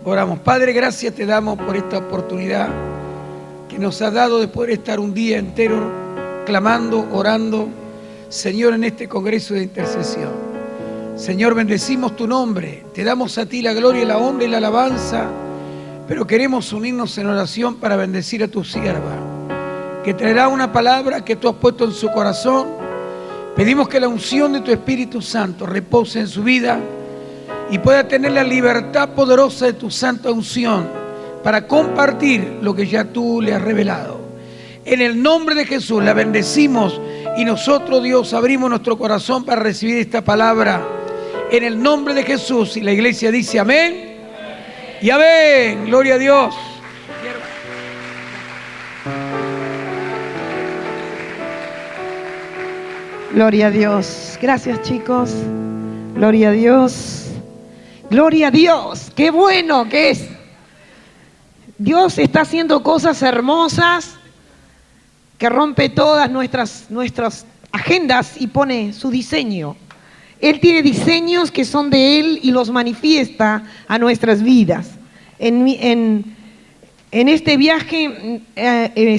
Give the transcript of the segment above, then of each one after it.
Oramos. Padre, gracias te damos por esta oportunidad que nos has dado de poder estar un día entero clamando, orando, Señor, en este congreso de intercesión. Señor, bendecimos tu nombre, te damos a ti la gloria, la honra y la alabanza, pero queremos unirnos en oración para bendecir a tu sierva, que traerá una palabra que tú has puesto en su corazón. Pedimos que la unción de tu Espíritu Santo repose en su vida y pueda tener la libertad poderosa de tu santa unción para compartir lo que ya tú le has revelado. En el nombre de Jesús la bendecimos y nosotros, Dios, abrimos nuestro corazón para recibir esta palabra. En el nombre de Jesús, y la iglesia dice amén y amén. Gloria a Dios. Gloria a Dios. Gracias, chicos. Gloria a Dios. Gloria a Dios. Qué bueno que es. Dios está haciendo cosas hermosas que rompe todas nuestras agendas y pone su diseño. Él tiene diseños que son de Él y los manifiesta a nuestras vidas. En este viaje,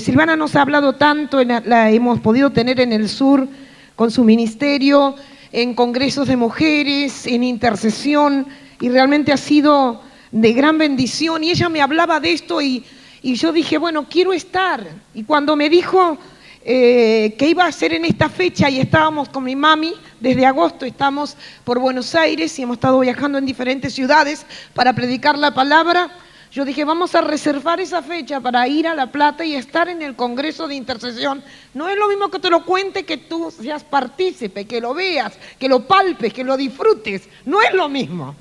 Silvana nos ha hablado tanto, la hemos podido tener en el sur con su ministerio, en congresos de mujeres, en intercesión, y realmente ha sido de gran bendición. Y ella me hablaba de esto y yo dije, bueno, quiero estar. Y cuando me dijo que iba a ser en esta fecha, y estábamos con mi mami, desde agosto estamos por Buenos Aires y hemos estado viajando en diferentes ciudades para predicar la palabra, yo dije, vamos a reservar esa fecha para ir a La Plata y estar en el Congreso de Intercesión. No es lo mismo que te lo cuente, que tú seas partícipe, que lo veas, que lo palpes, que lo disfrutes. No es lo mismo,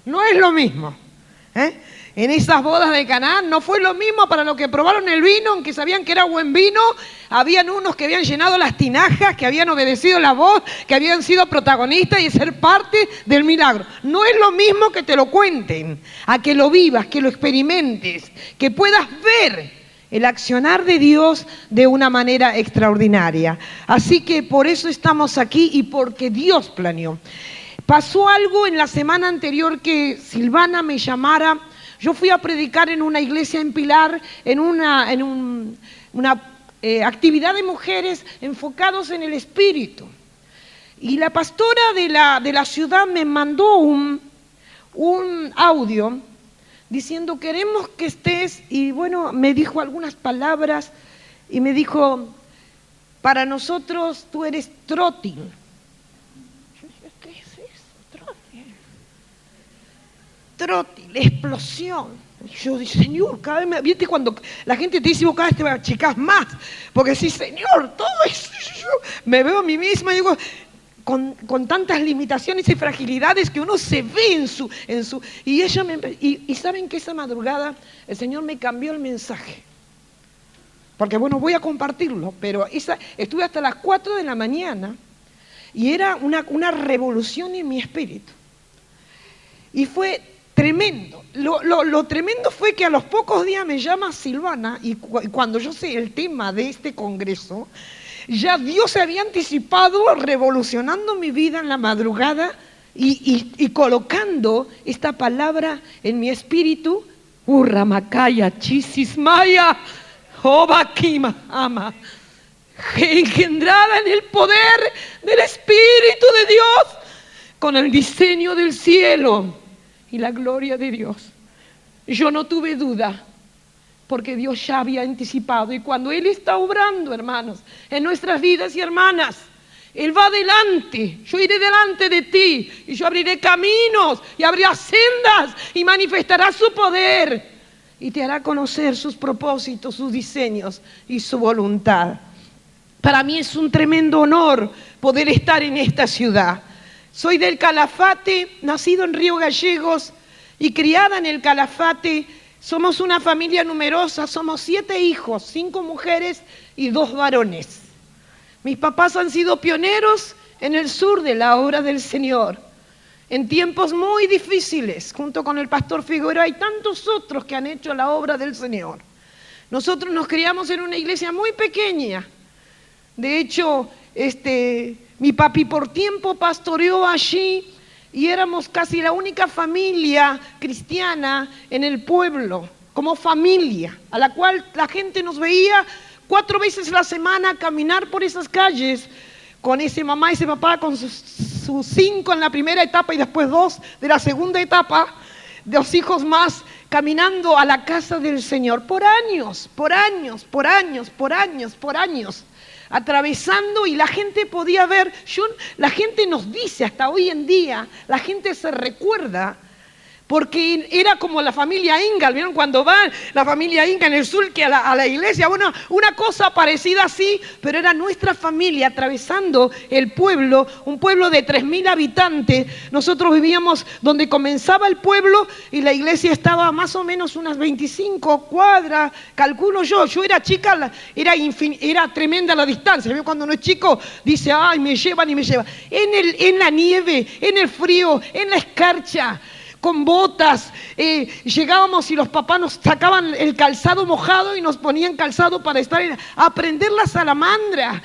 no es lo mismo. En esas bodas de Caná no fue lo mismo para los que probaron el vino, aunque sabían que era buen vino. Habían unos que habían llenado las tinajas, que habían obedecido la voz, que habían sido protagonistas y ser parte del milagro. No es lo mismo que te lo cuenten, a que lo vivas, que lo experimentes, que puedas ver el accionar de Dios de una manera extraordinaria. Así que por eso estamos aquí y porque Dios planeó. Pasó algo en la semana anterior que Silvana me llamara. Yo fui a predicar en una iglesia en Pilar, en una actividad de mujeres enfocados en el espíritu. Y la pastora de la ciudad me mandó un audio diciendo, queremos que estés, y bueno, me dijo algunas palabras y me dijo, para nosotros tú eres trotin. Trotil, explosión. Yo dije, Señor, cada vez me... ¿Viste cuando la gente te dice, vos cada vez te achicás más? Porque sí, Señor, todo eso. Yo me veo a mí misma y digo, con tantas limitaciones y fragilidades que uno se ve en su... Y ella y saben que esa madrugada el Señor me cambió el mensaje. Porque bueno, voy a compartirlo, pero estuve hasta las 4 de la mañana y era una revolución en mi espíritu. Y fue tremendo. Lo tremendo fue que a los pocos días me llama Silvana y cuando yo sé el tema de este congreso, ya Dios se había anticipado revolucionando mi vida en la madrugada y colocando esta palabra en mi espíritu. Urra Macaya, Chisismaya, Obakima, Ama, engendrada en el poder del Espíritu de Dios, con el diseño del cielo y la gloria de Dios. Yo no tuve duda, porque Dios ya había anticipado. Y cuando Él está obrando, hermanos, en nuestras vidas y hermanas, Él va adelante. Yo iré delante de ti y yo abriré caminos y abrirá sendas y manifestará su poder y te hará conocer sus propósitos, sus diseños y su voluntad. Para mí es un tremendo honor poder estar en esta ciudad. Soy del Calafate, nacido en Río Gallegos y criada en el Calafate. Somos una familia numerosa, somos 7 hijos, 5 mujeres y 2 varones. Mis papás han sido pioneros en el sur de la obra del Señor, en tiempos muy difíciles, junto con el pastor Figueroa y tantos otros que han hecho la obra del Señor. Nosotros nos criamos en una iglesia muy pequeña. De hecho, mi papi por tiempo pastoreó allí y éramos casi la única familia cristiana en el pueblo, como familia, a la cual la gente nos veía 4 veces a la semana caminar por esas calles con ese mamá y ese papá, con sus 5 en la primera etapa y después 2 de la segunda etapa, 2 hijos más, caminando a la casa del Señor por años, atravesando, y la gente podía ver. La gente nos dice hasta hoy en día, la gente se recuerda, porque era como la familia Inga. ¿Vieron cuando va la familia Inga en el sur que a la iglesia? Bueno, una cosa parecida así, pero era nuestra familia atravesando el pueblo, un pueblo de 3.000 habitantes. Nosotros vivíamos donde comenzaba el pueblo y la iglesia estaba más o menos unas 25 cuadras, calculo yo. Yo era chica, era tremenda la distancia. Cuando uno es chico dice, ay, me llevan y me llevan. En la nieve, en el frío, en la escarcha, con botas, llegábamos y los papás nos sacaban el calzado mojado y nos ponían calzado para a aprender la salamandra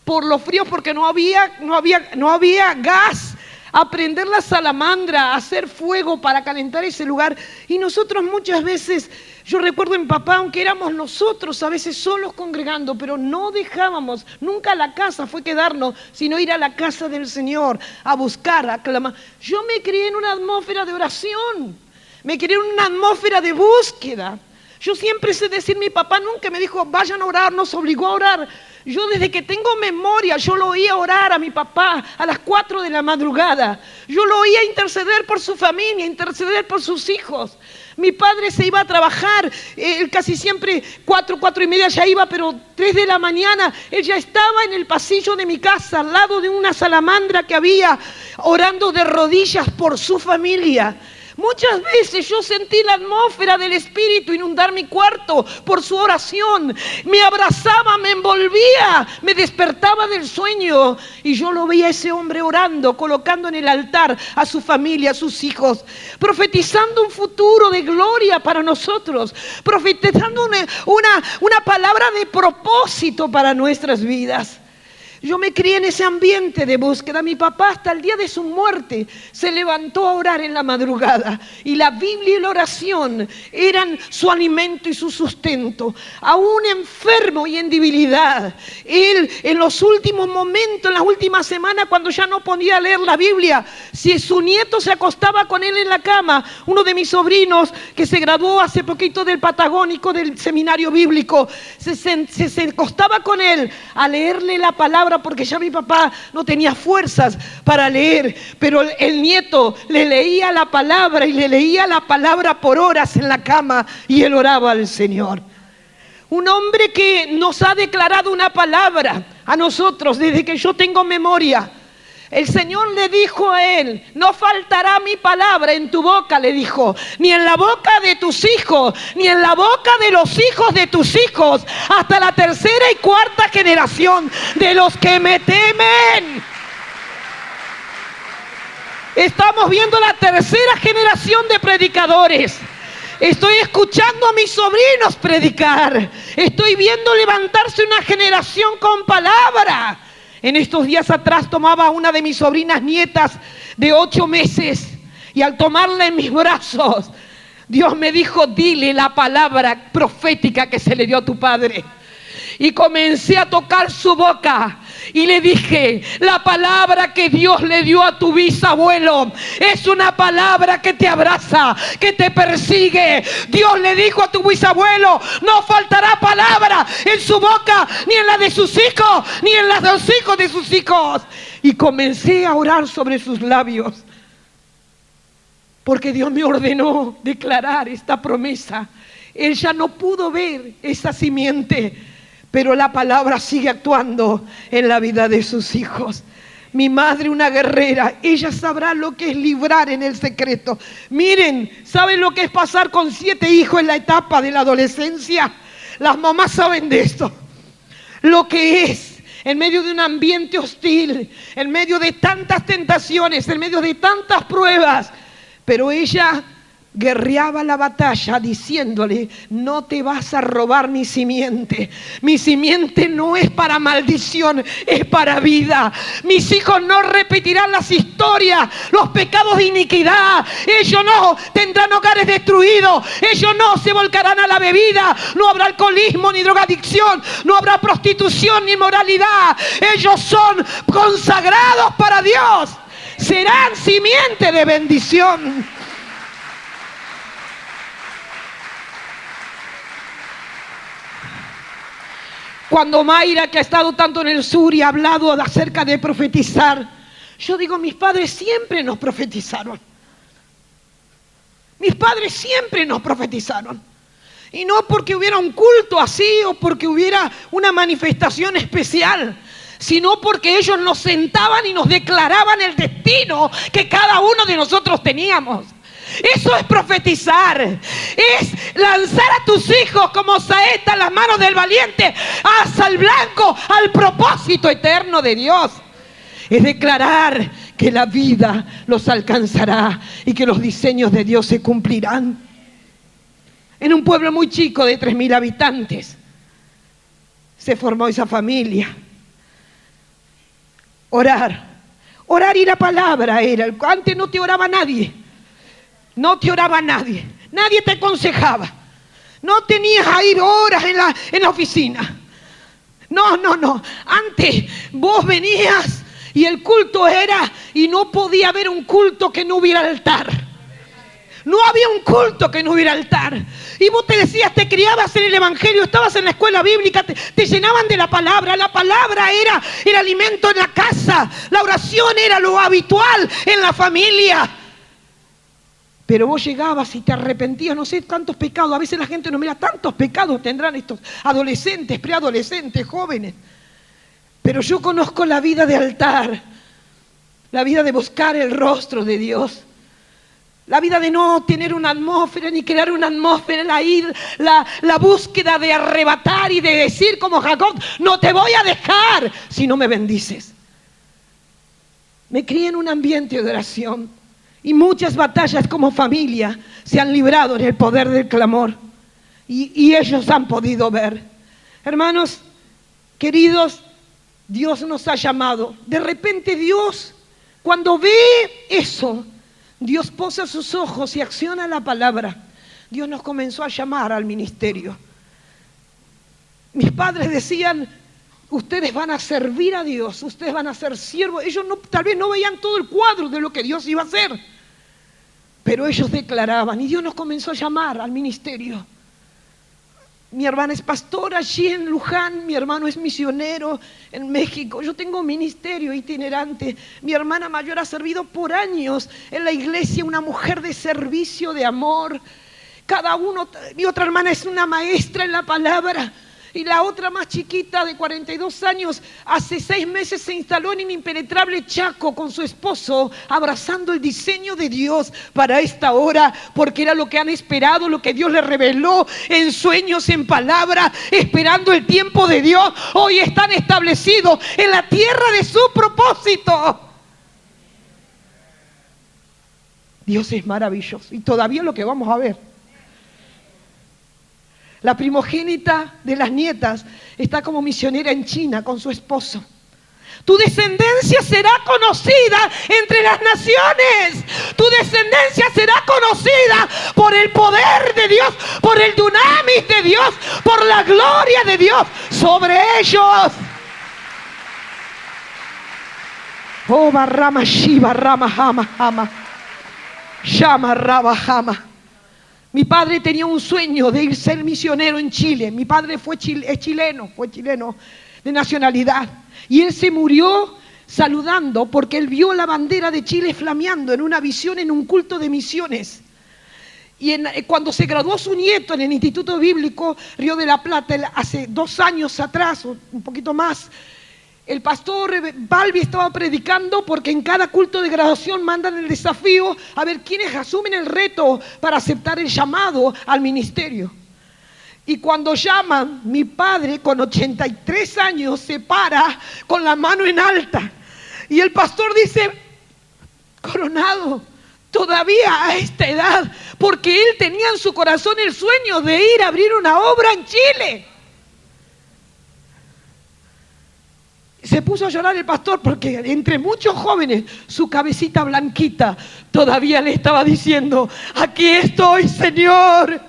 por los fríos, porque no había gas. Aprender la salamandra, hacer fuego para calentar ese lugar. Y nosotros muchas veces, yo recuerdo en papá, aunque éramos nosotros a veces solos congregando, pero no dejábamos, nunca la casa fue quedarnos, sino ir a la casa del Señor, a buscar, a clamar. Yo me crié en una atmósfera de oración, me crié en una atmósfera de búsqueda. Yo siempre sé decir, mi papá nunca me dijo, vayan a orar, nos obligó a orar. Yo desde que tengo memoria, yo lo oía orar a mi papá a las 4 de la madrugada. Yo lo oía interceder por su familia, interceder por sus hijos. Mi padre se iba a trabajar, él casi siempre 4:30 ya iba, pero 3 de la mañana él ya estaba en el pasillo de mi casa, al lado de una salamandra que había, orando de rodillas por su familia. Muchas veces yo sentí la atmósfera del Espíritu inundar mi cuarto por su oración. Me abrazaba, me envolvía, me despertaba del sueño. Y yo lo veía a ese hombre orando, colocando en el altar a su familia, a sus hijos, profetizando un futuro de gloria para nosotros, profetizando una palabra de propósito para nuestras vidas. Yo me crié en ese ambiente de búsqueda. Mi papá hasta el día de su muerte se levantó a orar en la madrugada. Y la Biblia y la oración eran su alimento y su sustento. Aún enfermo y en debilidad, él en los últimos momentos, en las últimas semanas, cuando ya no podía leer la Biblia, si su nieto se acostaba con él en la cama, uno de mis sobrinos que se graduó hace poquito del Patagónico, del seminario bíblico, se acostaba con él a leerle la palabra, porque ya mi papá no tenía fuerzas para leer, pero el nieto le leía la palabra y le leía la palabra por horas en la cama, y él oraba al Señor. Un hombre que nos ha declarado una palabra a nosotros desde que yo tengo memoria. El Señor le dijo a él, no faltará mi palabra en tu boca, le dijo, ni en la boca de tus hijos, ni en la boca de los hijos de tus hijos, hasta la 3ª y 4ª generación de los que me temen. Estamos viendo la 3ª generación de predicadores. Estoy escuchando a mis sobrinos predicar. Estoy viendo levantarse una generación con palabra. En estos días atrás tomaba a una de mis sobrinas nietas de 8 meses y al tomarla en mis brazos, Dios me dijo, dile la palabra profética que se le dio a tu padre. Y comencé a tocar su boca y le dije, la palabra que Dios le dio a tu bisabuelo es una palabra que te abraza, que te persigue. Dios le dijo a tu bisabuelo, no faltará palabra en su boca, ni en la de sus hijos, ni en la de los hijos de sus hijos. Y comencé a orar sobre sus labios, porque Dios me ordenó declarar esta promesa. Él ya no pudo ver esa simiente, pero la palabra sigue actuando en la vida de sus hijos. Mi madre, una guerrera, ella sabrá lo que es librar en el secreto. Miren, ¿saben lo que es pasar con 7 hijos en la etapa de la adolescencia? Las mamás saben de esto. Lo que es en medio de un ambiente hostil, en medio de tantas tentaciones, en medio de tantas pruebas. Pero ella guerreaba la batalla diciéndole: no te vas a robar mi simiente. Mi simiente no es para maldición, es para vida. Mis hijos no repetirán las historias, los pecados de iniquidad. Ellos no tendrán hogares destruidos. Ellos no se volcarán a la bebida. No habrá alcoholismo ni drogadicción. No habrá prostitución ni moralidad. Ellos son consagrados para Dios. Serán simiente de bendición. Cuando Mayra, que ha estado tanto en el sur y ha hablado acerca de profetizar, yo digo, mis padres siempre nos profetizaron. Mis padres siempre nos profetizaron. Y no porque hubiera un culto así o porque hubiera una manifestación especial, sino porque ellos nos sentaban y nos declaraban el destino que cada uno de nosotros teníamos. Eso es profetizar, es lanzar a tus hijos como saeta en las manos del valiente hacia el blanco, al propósito eterno de Dios. Es declarar que la vida los alcanzará y que los diseños de Dios se cumplirán. En un pueblo muy chico de 3.000 habitantes se formó esa familia. Orar y la palabra era. Antes no te oraba nadie. No te oraba nadie, nadie te aconsejaba. No tenías a ir horas en la oficina. No. Antes vos venías y el culto era, y no podía haber un culto que no hubiera altar. No había un culto que no hubiera altar. Y vos te decías, te criabas en el evangelio, estabas en la escuela bíblica, te llenaban de la palabra. La palabra era el alimento en la casa. La oración era lo habitual en la familia. Pero vos llegabas y te arrepentías, no sé cuántos pecados. A veces la gente no mira, tantos pecados tendrán estos adolescentes, preadolescentes, jóvenes. Pero yo conozco la vida de altar, la vida de buscar el rostro de Dios, la vida de no tener una atmósfera ni crear una atmósfera, la búsqueda de arrebatar y de decir como Jacob: no te voy a dejar si no me bendices. Me crié en un ambiente de oración. Y muchas batallas como familia se han librado en el poder del clamor. Y ellos han podido ver. Hermanos, queridos, Dios nos ha llamado. De repente Dios, cuando ve eso, Dios posa sus ojos y acciona la palabra. Dios nos comenzó a llamar al ministerio. Mis padres decían: ustedes van a servir a Dios, ustedes van a ser siervos. Ellos tal vez no veían todo el cuadro de lo que Dios iba a hacer, pero ellos declaraban, y Dios nos comenzó a llamar al ministerio. Mi hermana es pastora allí en Luján, mi hermano es misionero en México. Yo tengo un ministerio itinerante. Mi hermana mayor ha servido por años en la iglesia, una mujer de servicio, de amor. Cada uno, mi otra hermana es una maestra en la palabra. Y la otra más chiquita de 42 años, hace 6 meses se instaló en un impenetrable Chaco con su esposo, abrazando el diseño de Dios para esta hora, porque era lo que han esperado, lo que Dios les reveló en sueños, en palabra, esperando el tiempo de Dios. Hoy están establecidos en la tierra de su propósito. Dios es maravilloso y todavía lo que vamos a ver. La primogénita de las nietas está como misionera en China con su esposo. Tu descendencia será conocida entre las naciones. Tu descendencia será conocida por el poder de Dios, por el dunamis de Dios, por la gloria de Dios sobre ellos. Oh, barrama shiva, rama, jama. Llama, raba, jama. Mi padre tenía un sueño de ir a ser misionero en Chile. Mi padre fue chileno de nacionalidad. Y él se murió saludando porque él vio la bandera de Chile flameando en una visión, en un culto de misiones. Y cuando se graduó su nieto en el Instituto Bíblico Río de la Plata, hace 2 años atrás, o un poquito más, el pastor Balbi estaba predicando porque en cada culto de graduación mandan el desafío a ver quiénes asumen el reto para aceptar el llamado al ministerio. Y cuando llaman, mi padre con 83 años se para con la mano en alta. Y el pastor dice: Coronado, todavía a esta edad, porque él tenía en su corazón el sueño de ir a abrir una obra en Chile. Se puso a llorar el pastor porque entre muchos jóvenes su cabecita blanquita todavía le estaba diciendo: aquí estoy, Señor,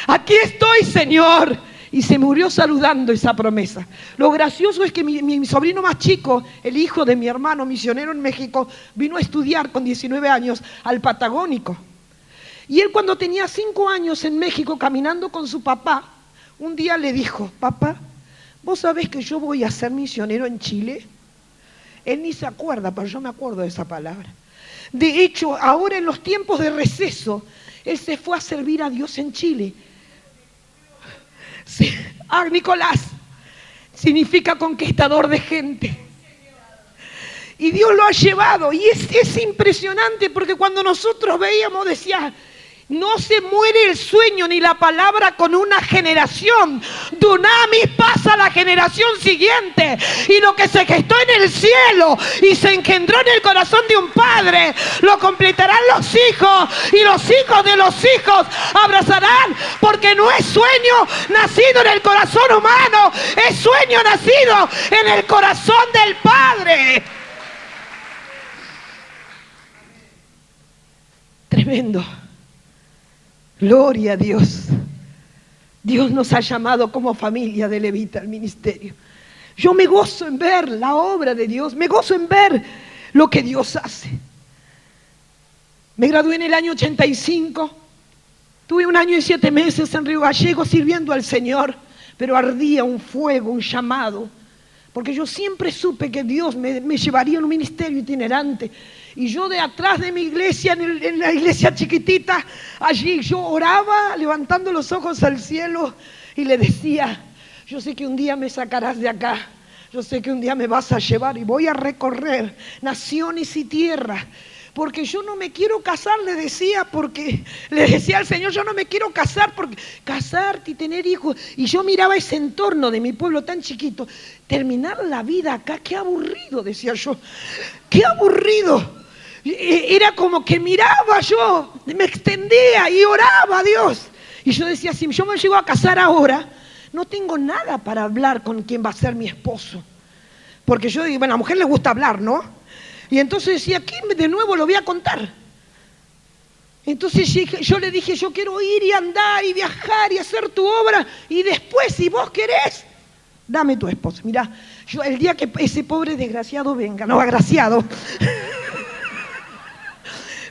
aquí estoy, Señor. Y se murió saludando esa promesa. Lo gracioso es que mi sobrino más chico, el hijo de mi hermano misionero en México, vino a estudiar con 19 años al Patagónico. Y él, cuando tenía 5 años en México, caminando con su papá, un día le dijo: papá, ¿vos sabés que yo voy a ser misionero en Chile? Él ni se acuerda, pero yo me acuerdo de esa palabra. De hecho, ahora en los tiempos de receso, él se fue a servir a Dios en Chile. Sí. Nicolás significa conquistador de gente. Y Dios lo ha llevado. Y es impresionante, porque cuando nosotros veíamos, decía: no se muere el sueño ni la palabra con una generación. Dunamis pasa a la generación siguiente. Y lo que se gestó en el cielo y se engendró en el corazón de un padre, lo completarán los hijos, y los hijos de los hijos abrazarán. Porque no es sueño nacido en el corazón humano, es sueño nacido en el corazón del Padre. Tremendo. Gloria a Dios. Dios nos ha llamado como familia de Levita al ministerio. Yo me gozo en ver la obra de Dios, me gozo en ver lo que Dios hace. Me gradué en el año 85, tuve 1 año y 7 meses en Río Gallegos sirviendo al Señor, pero ardía un fuego, un llamado, porque yo siempre supe que Dios me llevaría en un ministerio itinerante. Y yo de atrás de mi iglesia, en la iglesia chiquitita, allí yo oraba levantando los ojos al cielo y le decía: yo sé que un día me sacarás de acá, yo sé que un día me vas a llevar y voy a recorrer naciones y tierras. Porque yo no me quiero casar, le decía al Señor: yo no me quiero casar, porque casarte y tener hijos. Y yo miraba ese entorno de mi pueblo tan chiquito, terminar la vida acá, qué aburrido, decía yo, qué aburrido. Era como que miraba yo, me extendía y oraba a Dios. Y yo decía: si yo me llego a casar ahora, no tengo nada para hablar con quien va a ser mi esposo. Porque yo digo, bueno, a la mujer le gusta hablar, ¿no? Y entonces decía: ¿quién de nuevo lo voy a contar? Entonces yo le dije: yo quiero ir y andar y viajar y hacer tu obra. Y después, si vos querés, dame tu esposo. Mirá, yo el día que ese pobre desgraciado venga, no, agraciado,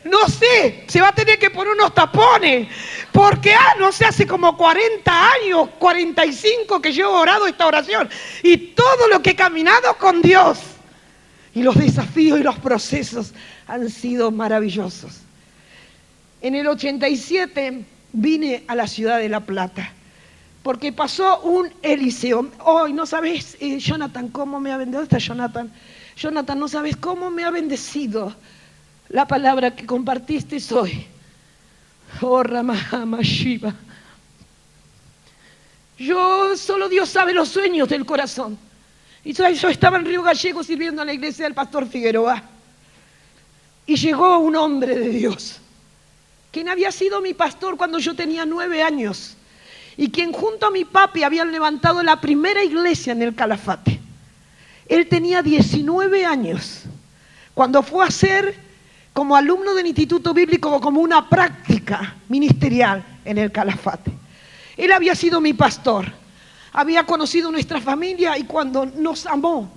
no sé, se va a tener que poner unos tapones, porque no sé, hace como 40 años, 45 que yo he orado esta oración, y todo lo que he caminado con Dios, y los desafíos y los procesos han sido maravillosos. En el 87 vine a la ciudad de La Plata, porque pasó un Eliseo. Hoy no sabes, Jonathan, cómo me ha bendecido. ¿Dónde está Jonathan? Jonathan, no sabes cómo me ha bendecido la palabra que compartiste hoy. Oh, Ramahama Shiva. Solo Dios sabe los sueños del corazón. Y yo estaba en Río Gallegos sirviendo en la iglesia del pastor Figueroa. Y llegó un hombre de Dios, quien había sido mi pastor cuando yo tenía 9 años. Y quien junto a mi papi habían levantado la primera iglesia en el Calafate. Él tenía 19 años cuando fue a hacer como alumno del Instituto Bíblico, como una práctica ministerial en el Calafate. Él había sido mi pastor, había conocido nuestra familia, y cuando nos amó,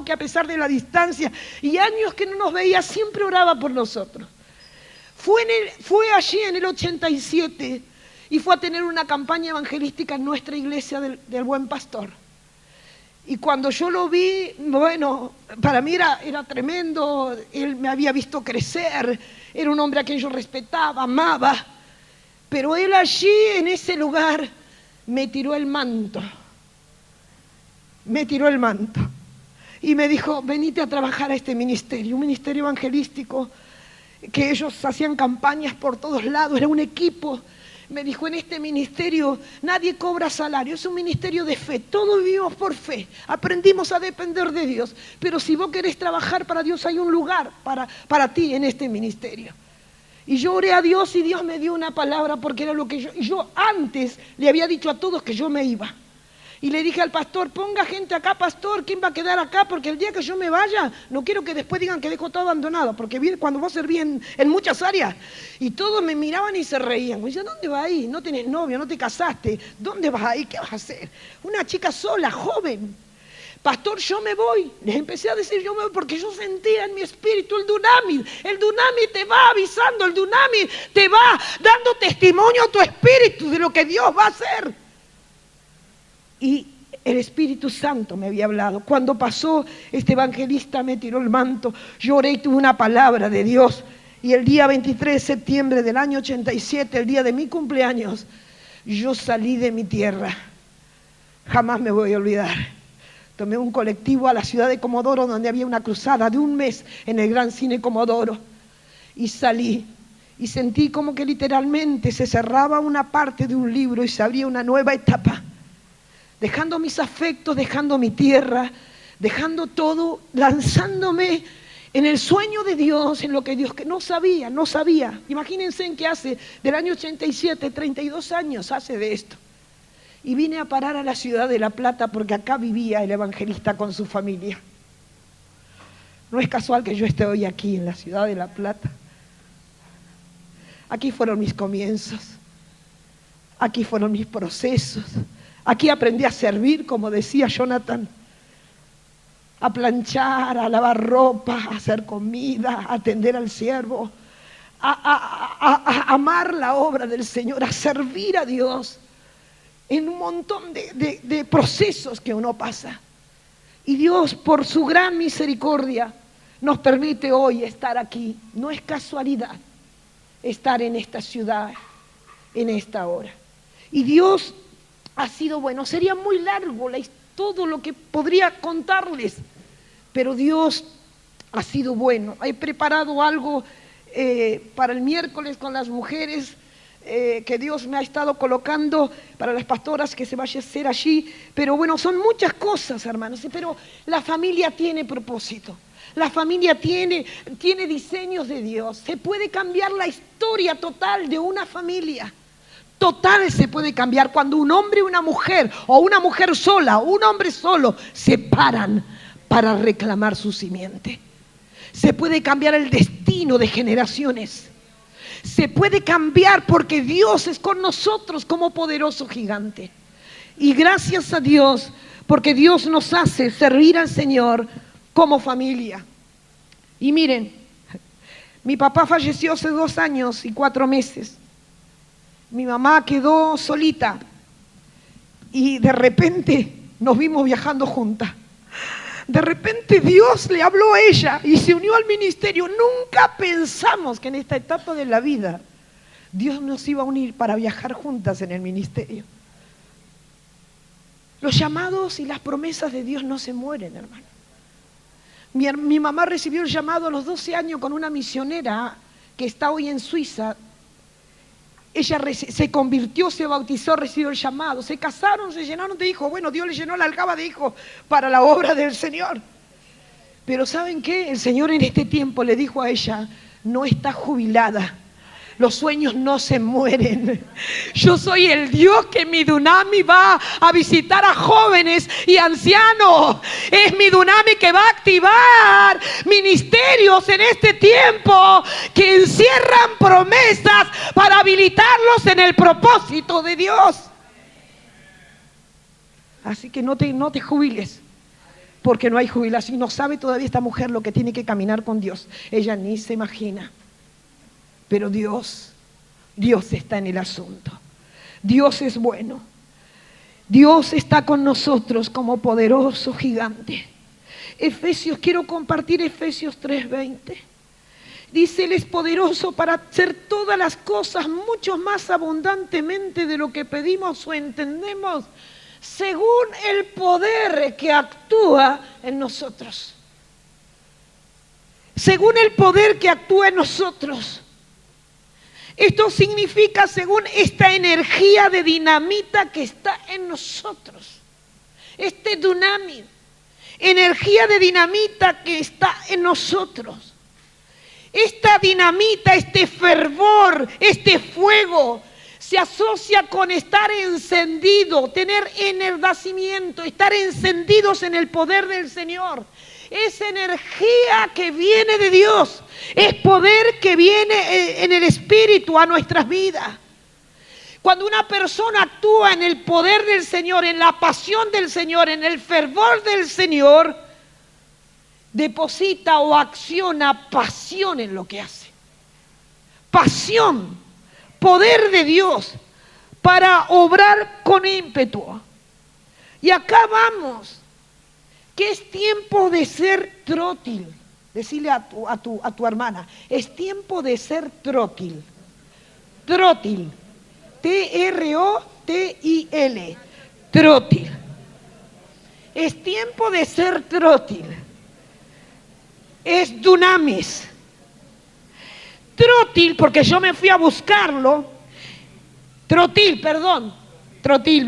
que a pesar de la distancia y años que no nos veía, siempre oraba por nosotros. Fue allí en el 87 y fue a tener una campaña evangelística en nuestra iglesia del Buen Pastor. Y cuando yo lo vi, bueno, para mí era tremendo. Él me había visto crecer, era un hombre a quien yo respetaba, amaba. Pero él allí, en ese lugar, me tiró el manto. Y me dijo: venite a trabajar a este ministerio, un ministerio evangelístico, que ellos hacían campañas por todos lados, era un equipo. Me dijo: en este ministerio nadie cobra salario, es un ministerio de fe, todos vivimos por fe, aprendimos a depender de Dios, pero si vos querés trabajar para Dios, hay un lugar para ti en este ministerio. Y yo oré a Dios y Dios me dio una palabra porque era lo que yo antes le había dicho a todos que yo me iba. Y le dije al pastor, ponga gente acá, pastor, ¿quién va a quedar acá? Porque el día que yo me vaya, no quiero que después digan que dejo todo abandonado, porque cuando vos servís en muchas áreas, y todos me miraban y se reían. Me decían, ¿dónde vas ahí? No tenés novio, no te casaste, ¿dónde vas ahí? ¿Qué vas a hacer? Una chica sola, joven. Pastor, yo me voy. Les empecé a decir yo me voy porque yo sentía en mi espíritu el dunamis. El dunamis te va avisando, el dunamis te va dando testimonio a tu espíritu de lo que Dios va a hacer. Y el Espíritu Santo me había hablado. Cuando pasó, este evangelista me tiró el manto, lloré y tuve una palabra de Dios. Y el día 23 de septiembre del año 87, el día de mi cumpleaños, yo salí de mi tierra. Jamás me voy a olvidar. Tomé un colectivo a la ciudad de Comodoro, donde había una cruzada de un mes en el Gran Cine Comodoro. Y salí y sentí como que literalmente se cerraba una parte de un libro y se abría una nueva etapa. Dejando mis afectos, dejando mi tierra, dejando todo, lanzándome en el sueño de Dios, en lo que Dios que no sabía. Imagínense en que hace, del año 87, 32 años hace de esto. Y vine a parar a la ciudad de La Plata porque acá vivía el evangelista con su familia. No es casual que yo esté hoy aquí en la ciudad de La Plata. Aquí fueron mis comienzos. Aquí fueron mis procesos. Aquí aprendí a servir, como decía Jonathan. A planchar, a lavar ropa, a hacer comida, a atender al siervo. A amar la obra del Señor, a servir a Dios. En un montón de procesos que uno pasa. Y Dios, por su gran misericordia, nos permite hoy estar aquí. No es casualidad estar en esta ciudad, en esta hora. Y Dios ha sido bueno. Sería muy largo todo lo que podría contarles, pero Dios ha sido bueno. He preparado algo para el miércoles con las mujeres, que Dios me ha estado colocando para las pastoras que se vaya a hacer allí. Pero bueno, son muchas cosas, hermanos, pero la familia tiene propósito. La familia tiene diseños de Dios. Se puede cambiar la historia total de una familia. Total se puede cambiar cuando un hombre y una mujer, o una mujer sola, o un hombre solo, se paran para reclamar su simiente. Se puede cambiar el destino de generaciones. Se puede cambiar porque Dios es con nosotros como poderoso gigante. Y gracias a Dios, porque Dios nos hace servir al Señor como familia. Y miren, mi papá falleció hace 2 años y 4 meses. Mi mamá quedó solita y de repente nos vimos viajando juntas. De repente Dios le habló a ella y se unió al ministerio. Nunca pensamos que en esta etapa de la vida Dios nos iba a unir para viajar juntas en el ministerio. Los llamados y las promesas de Dios no se mueren, hermano. Mi mamá recibió el llamado a los 12 años con una misionera que está hoy en Suiza. Ella se convirtió, se bautizó, recibió el llamado. Se casaron, se llenaron de hijos. Bueno, Dios le llenó la aljaba de hijos para la obra del Señor. Pero ¿saben qué? El Señor en este tiempo le dijo a ella, no está jubilada. Los sueños no se mueren. Yo soy el Dios que mi Dunami va a visitar a jóvenes y ancianos. Es mi Dunami que va a activar ministerios en este tiempo que encierran promesas para habilitarlos en el propósito de Dios. Así que no te jubiles, porque no hay jubilación. No sabe todavía esta mujer lo que tiene que caminar con Dios. Ella ni se imagina. Pero Dios está en el asunto. Dios es bueno. Dios está con nosotros como poderoso gigante. Quiero compartir Efesios 3:20. Dice, Él es poderoso para hacer todas las cosas mucho más abundantemente de lo que pedimos o entendemos, según el poder que actúa en nosotros. Según el poder que actúa en nosotros. Esto significa según esta energía de dinamita que está en nosotros. Este dunamit, energía de dinamita que está en nosotros. Esta dinamita, este fervor, este fuego, se asocia con estar encendido, tener enardecimiento, estar encendidos en el poder del Señor. Es energía que viene de Dios, es poder que viene en el Espíritu a nuestras vidas. Cuando una persona actúa en el poder del Señor, en la pasión del Señor, en el fervor del Señor, deposita o acciona pasión en lo que hace. Pasión, poder de Dios para obrar con ímpetu. Y acá vamos, que es tiempo de ser trótil. Decirle a tu hermana, es tiempo de ser trótil. Trótil. T-R-O-T-I-L. Trótil. Es tiempo de ser trótil. Es dunamis. Trótil, porque yo me fui a buscarlo. Trotil,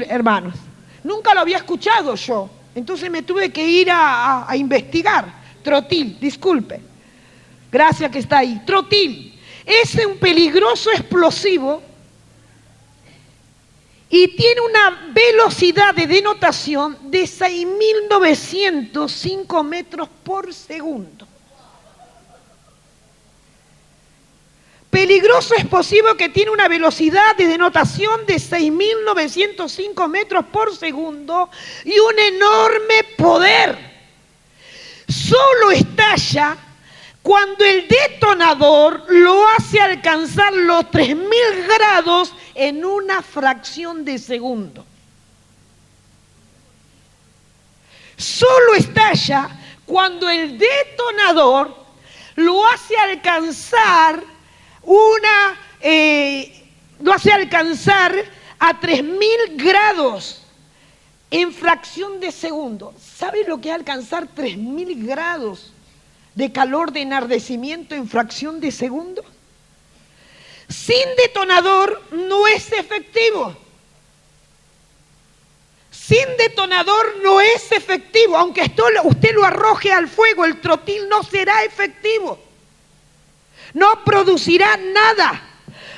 hermanos. Nunca lo había escuchado yo. Entonces me tuve que ir a investigar. Trotil, disculpe. Gracias que está ahí. Trotil es un peligroso explosivo y tiene una velocidad de denotación de 6.905 metros por segundo. Peligroso explosivo que tiene una velocidad de denotación de 6.905 metros por segundo y un enorme poder. Solo estalla cuando el detonador lo hace alcanzar los 3.000 grados en una fracción de segundo. Solo estalla cuando el detonador lo hace alcanzar a 3.000 grados en fracción de segundo. ¿Sabes lo que es alcanzar 3.000 grados de calor de enardecimiento en fracción de segundo? Sin detonador no es efectivo. Sin detonador no es efectivo. Aunque usted lo arroje al fuego, el trotil no será efectivo. No producirá nada.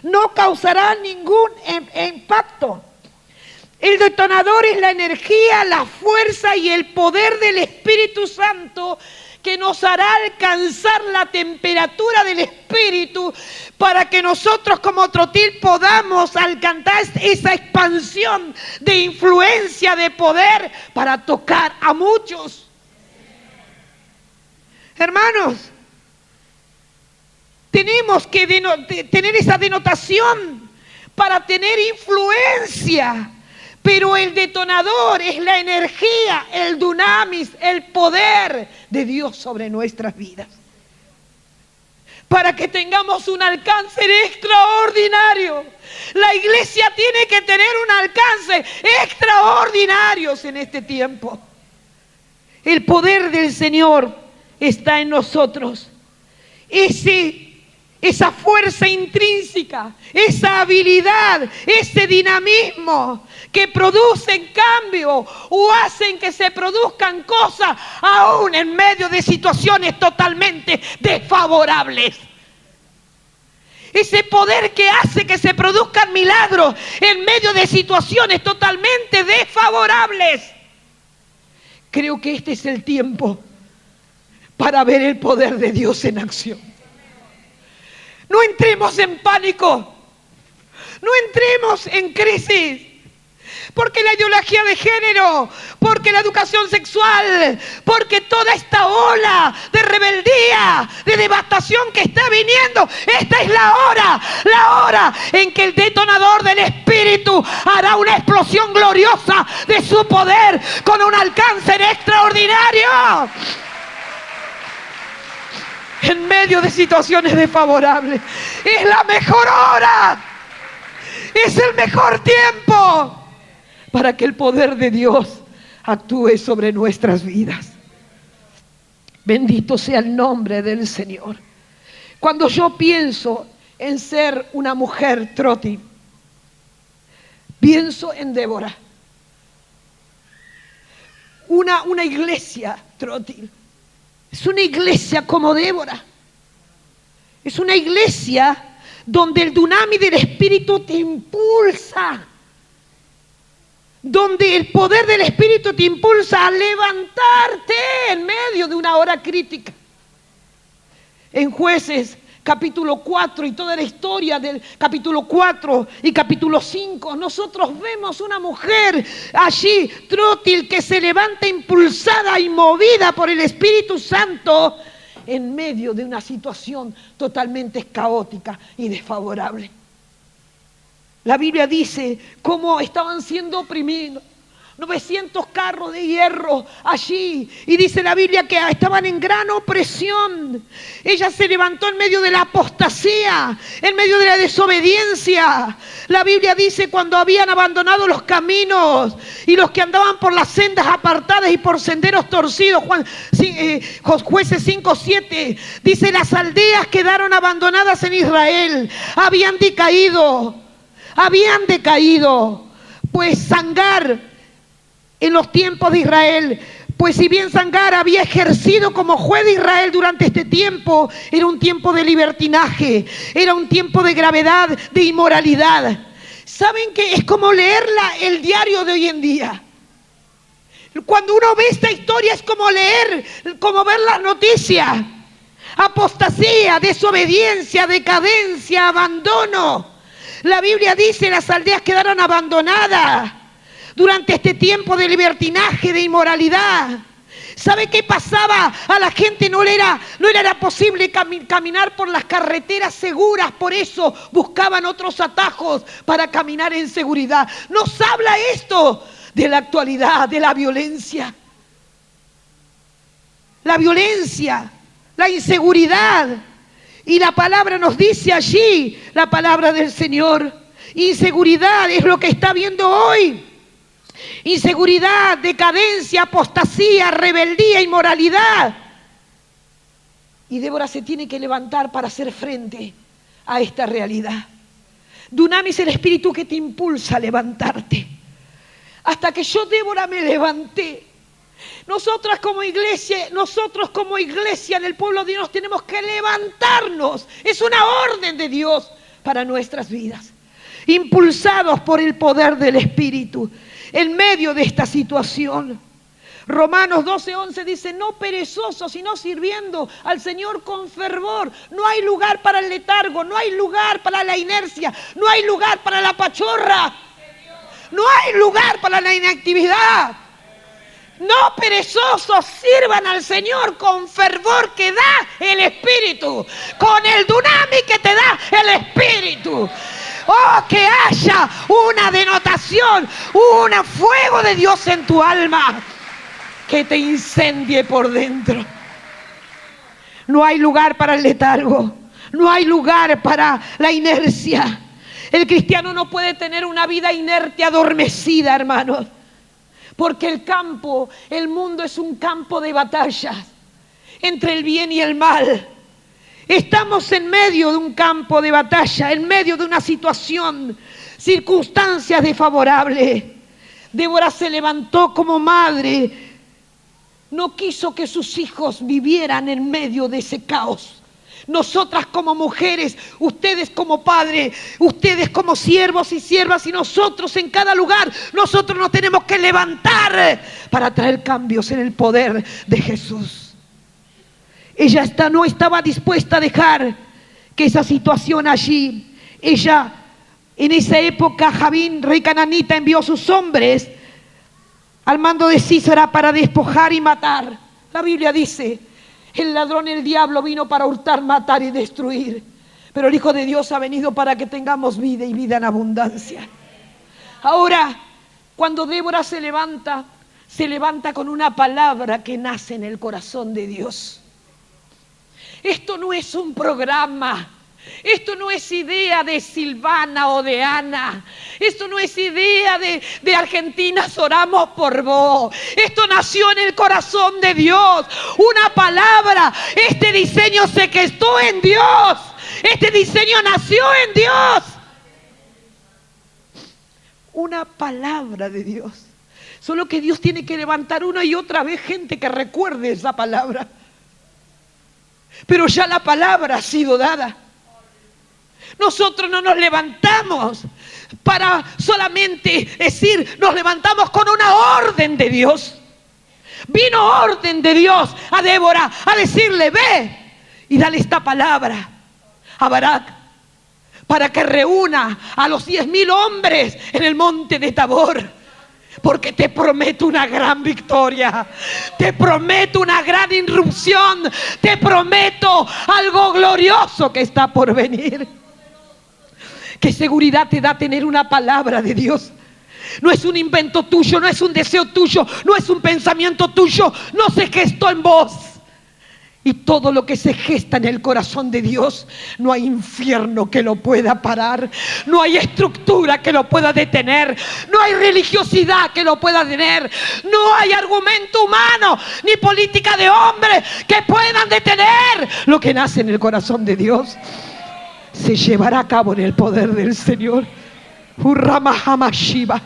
No causará ningún impacto. El detonador es la energía, la fuerza y el poder del Espíritu Santo que nos hará alcanzar la temperatura del Espíritu para que nosotros como trotil podamos alcanzar esa expansión de influencia, de poder para tocar a muchos. Hermanos, tenemos que tener esa denotación para tener influencia. Pero el detonador es la energía, el dunamis, el poder de Dios sobre nuestras vidas. Para que tengamos un alcance extraordinario. La iglesia tiene que tener un alcance extraordinario en este tiempo. El poder del Señor está en nosotros. Esa fuerza intrínseca, esa habilidad, ese dinamismo que producen cambio o hacen que se produzcan cosas aún en medio de situaciones totalmente desfavorables. Ese poder que hace que se produzcan milagros en medio de situaciones totalmente desfavorables. Creo que este es el tiempo para ver el poder de Dios en acción. No entremos en pánico, no entremos en crisis, porque la ideología de género, porque la educación sexual, porque toda esta ola de rebeldía, de devastación que está viniendo, esta es la hora en que el detonador del Espíritu hará una explosión gloriosa de su poder con un alcance extraordinario. En medio de situaciones desfavorables. Es la mejor hora. Es el mejor tiempo para que el poder de Dios actúe sobre nuestras vidas. Bendito sea el nombre del Señor. Cuando yo pienso en ser una mujer trótil, pienso en Débora. Una iglesia trótil. Es una iglesia como Débora. Es una iglesia donde el dunamis del Espíritu te impulsa. Donde el poder del Espíritu te impulsa a levantarte en medio de una hora crítica. En Jueces capítulo 4 y toda la historia del capítulo 4 y capítulo 5, nosotros vemos una mujer allí, Trótil, que se levanta impulsada y movida por el Espíritu Santo en medio de una situación totalmente caótica y desfavorable. La Biblia dice cómo estaban siendo oprimidos. 900 carros de hierro allí. Y dice la Biblia que estaban en gran opresión. Ella se levantó en medio de la apostasía, en medio de la desobediencia. La Biblia dice cuando habían abandonado los caminos y los que andaban por las sendas apartadas y por senderos torcidos. Jueces 5:7 dice: las aldeas quedaron abandonadas en Israel. Habían decaído. Pues Sangar, en los tiempos de Israel, pues si bien Sangar había ejercido como juez de Israel durante este tiempo, era un tiempo de libertinaje, era un tiempo de gravedad, de inmoralidad. ¿Saben qué? Es como leer el diario de hoy en día. Cuando uno ve esta historia es como ver las noticias. Apostasía, desobediencia, decadencia, abandono. La Biblia dice: las aldeas quedaron abandonadas durante este tiempo de libertinaje, de inmoralidad. ¿Sabe qué pasaba? A la gente no era posible caminar por las carreteras seguras, por eso buscaban otros atajos para caminar en seguridad. Nos habla esto de la actualidad, de la violencia. La violencia, la inseguridad. Y la palabra nos dice allí, la palabra del Señor, inseguridad es lo que está viendo hoy. Inseguridad, decadencia, apostasía, rebeldía, inmoralidad. Y Débora se tiene que levantar para hacer frente a esta realidad. Dunamis, el Espíritu que te impulsa a levantarte. Hasta que yo, Débora, me levanté. Nosotros como iglesia en el pueblo de Dios tenemos que levantarnos. Es una orden de Dios para nuestras vidas. Impulsados por el poder del Espíritu. En medio de esta situación, Romanos 12:11 dice: no perezosos, sino sirviendo al Señor con fervor. No hay lugar para el letargo, no hay lugar para la inercia, no hay lugar para la pachorra, no hay lugar para la inactividad. No perezosos, sirvan al Señor con fervor que da el Espíritu, con el dunamis que te da el Espíritu. Oh, que haya una denotación, un fuego de Dios en tu alma que te incendie por dentro. No hay lugar para el letargo, no hay lugar para la inercia. El cristiano no puede tener una vida inerte, adormecida, hermanos, porque el mundo es un campo de batallas entre el bien y el mal. Estamos en medio de un campo de batalla, en medio de una situación, circunstancias desfavorables. Débora se levantó como madre, no quiso que sus hijos vivieran en medio de ese caos. Nosotras como mujeres, ustedes como padres, ustedes como siervos y siervas, y nosotros en cada lugar, nosotros nos tenemos que levantar para traer cambios en el poder de Jesús. Ella no estaba dispuesta a dejar que esa situación allí. Ella, en esa época, Jabín, rey cananita, envió a sus hombres al mando de Sísara para despojar y matar. La Biblia dice: el ladrón, el diablo, vino para hurtar, matar y destruir. Pero el Hijo de Dios ha venido para que tengamos vida y vida en abundancia. Ahora, cuando Débora se levanta con una palabra que nace en el corazón de Dios. Esto no es un programa. Esto no es idea de Silvana o de Ana. Esto no es idea de Argentinas oramos por vos. Esto nació en el corazón de Dios. Una palabra. Este diseño se gestó en Dios. Este diseño nació en Dios. Una palabra de Dios. Solo que Dios tiene que levantar una y otra vez gente que recuerde esa palabra. pero ya la palabra ha sido dada. Nosotros no nos levantamos para solamente decir, nos levantamos con una orden de Dios. Vino orden de Dios a Débora a decirle, ve y dale esta palabra a Barak para que reúna a los 10,000 hombres en el monte de Tabor, porque te prometo una gran victoria, te prometo una gran irrupción, te prometo algo glorioso que está por venir. ¿Qué seguridad te da tener una palabra de Dios? No es un invento tuyo, no es un deseo tuyo, no es un pensamiento tuyo, no se gestó en vos. Y todo lo que se gesta en el corazón de Dios, no hay infierno que lo pueda parar, no hay estructura que lo pueda detener, no hay religiosidad que lo pueda detener, no hay argumento humano ni política de hombre que puedan detener lo que nace en el corazón de Dios. Se llevará a cabo en el poder del Señor. Urramahamashiva.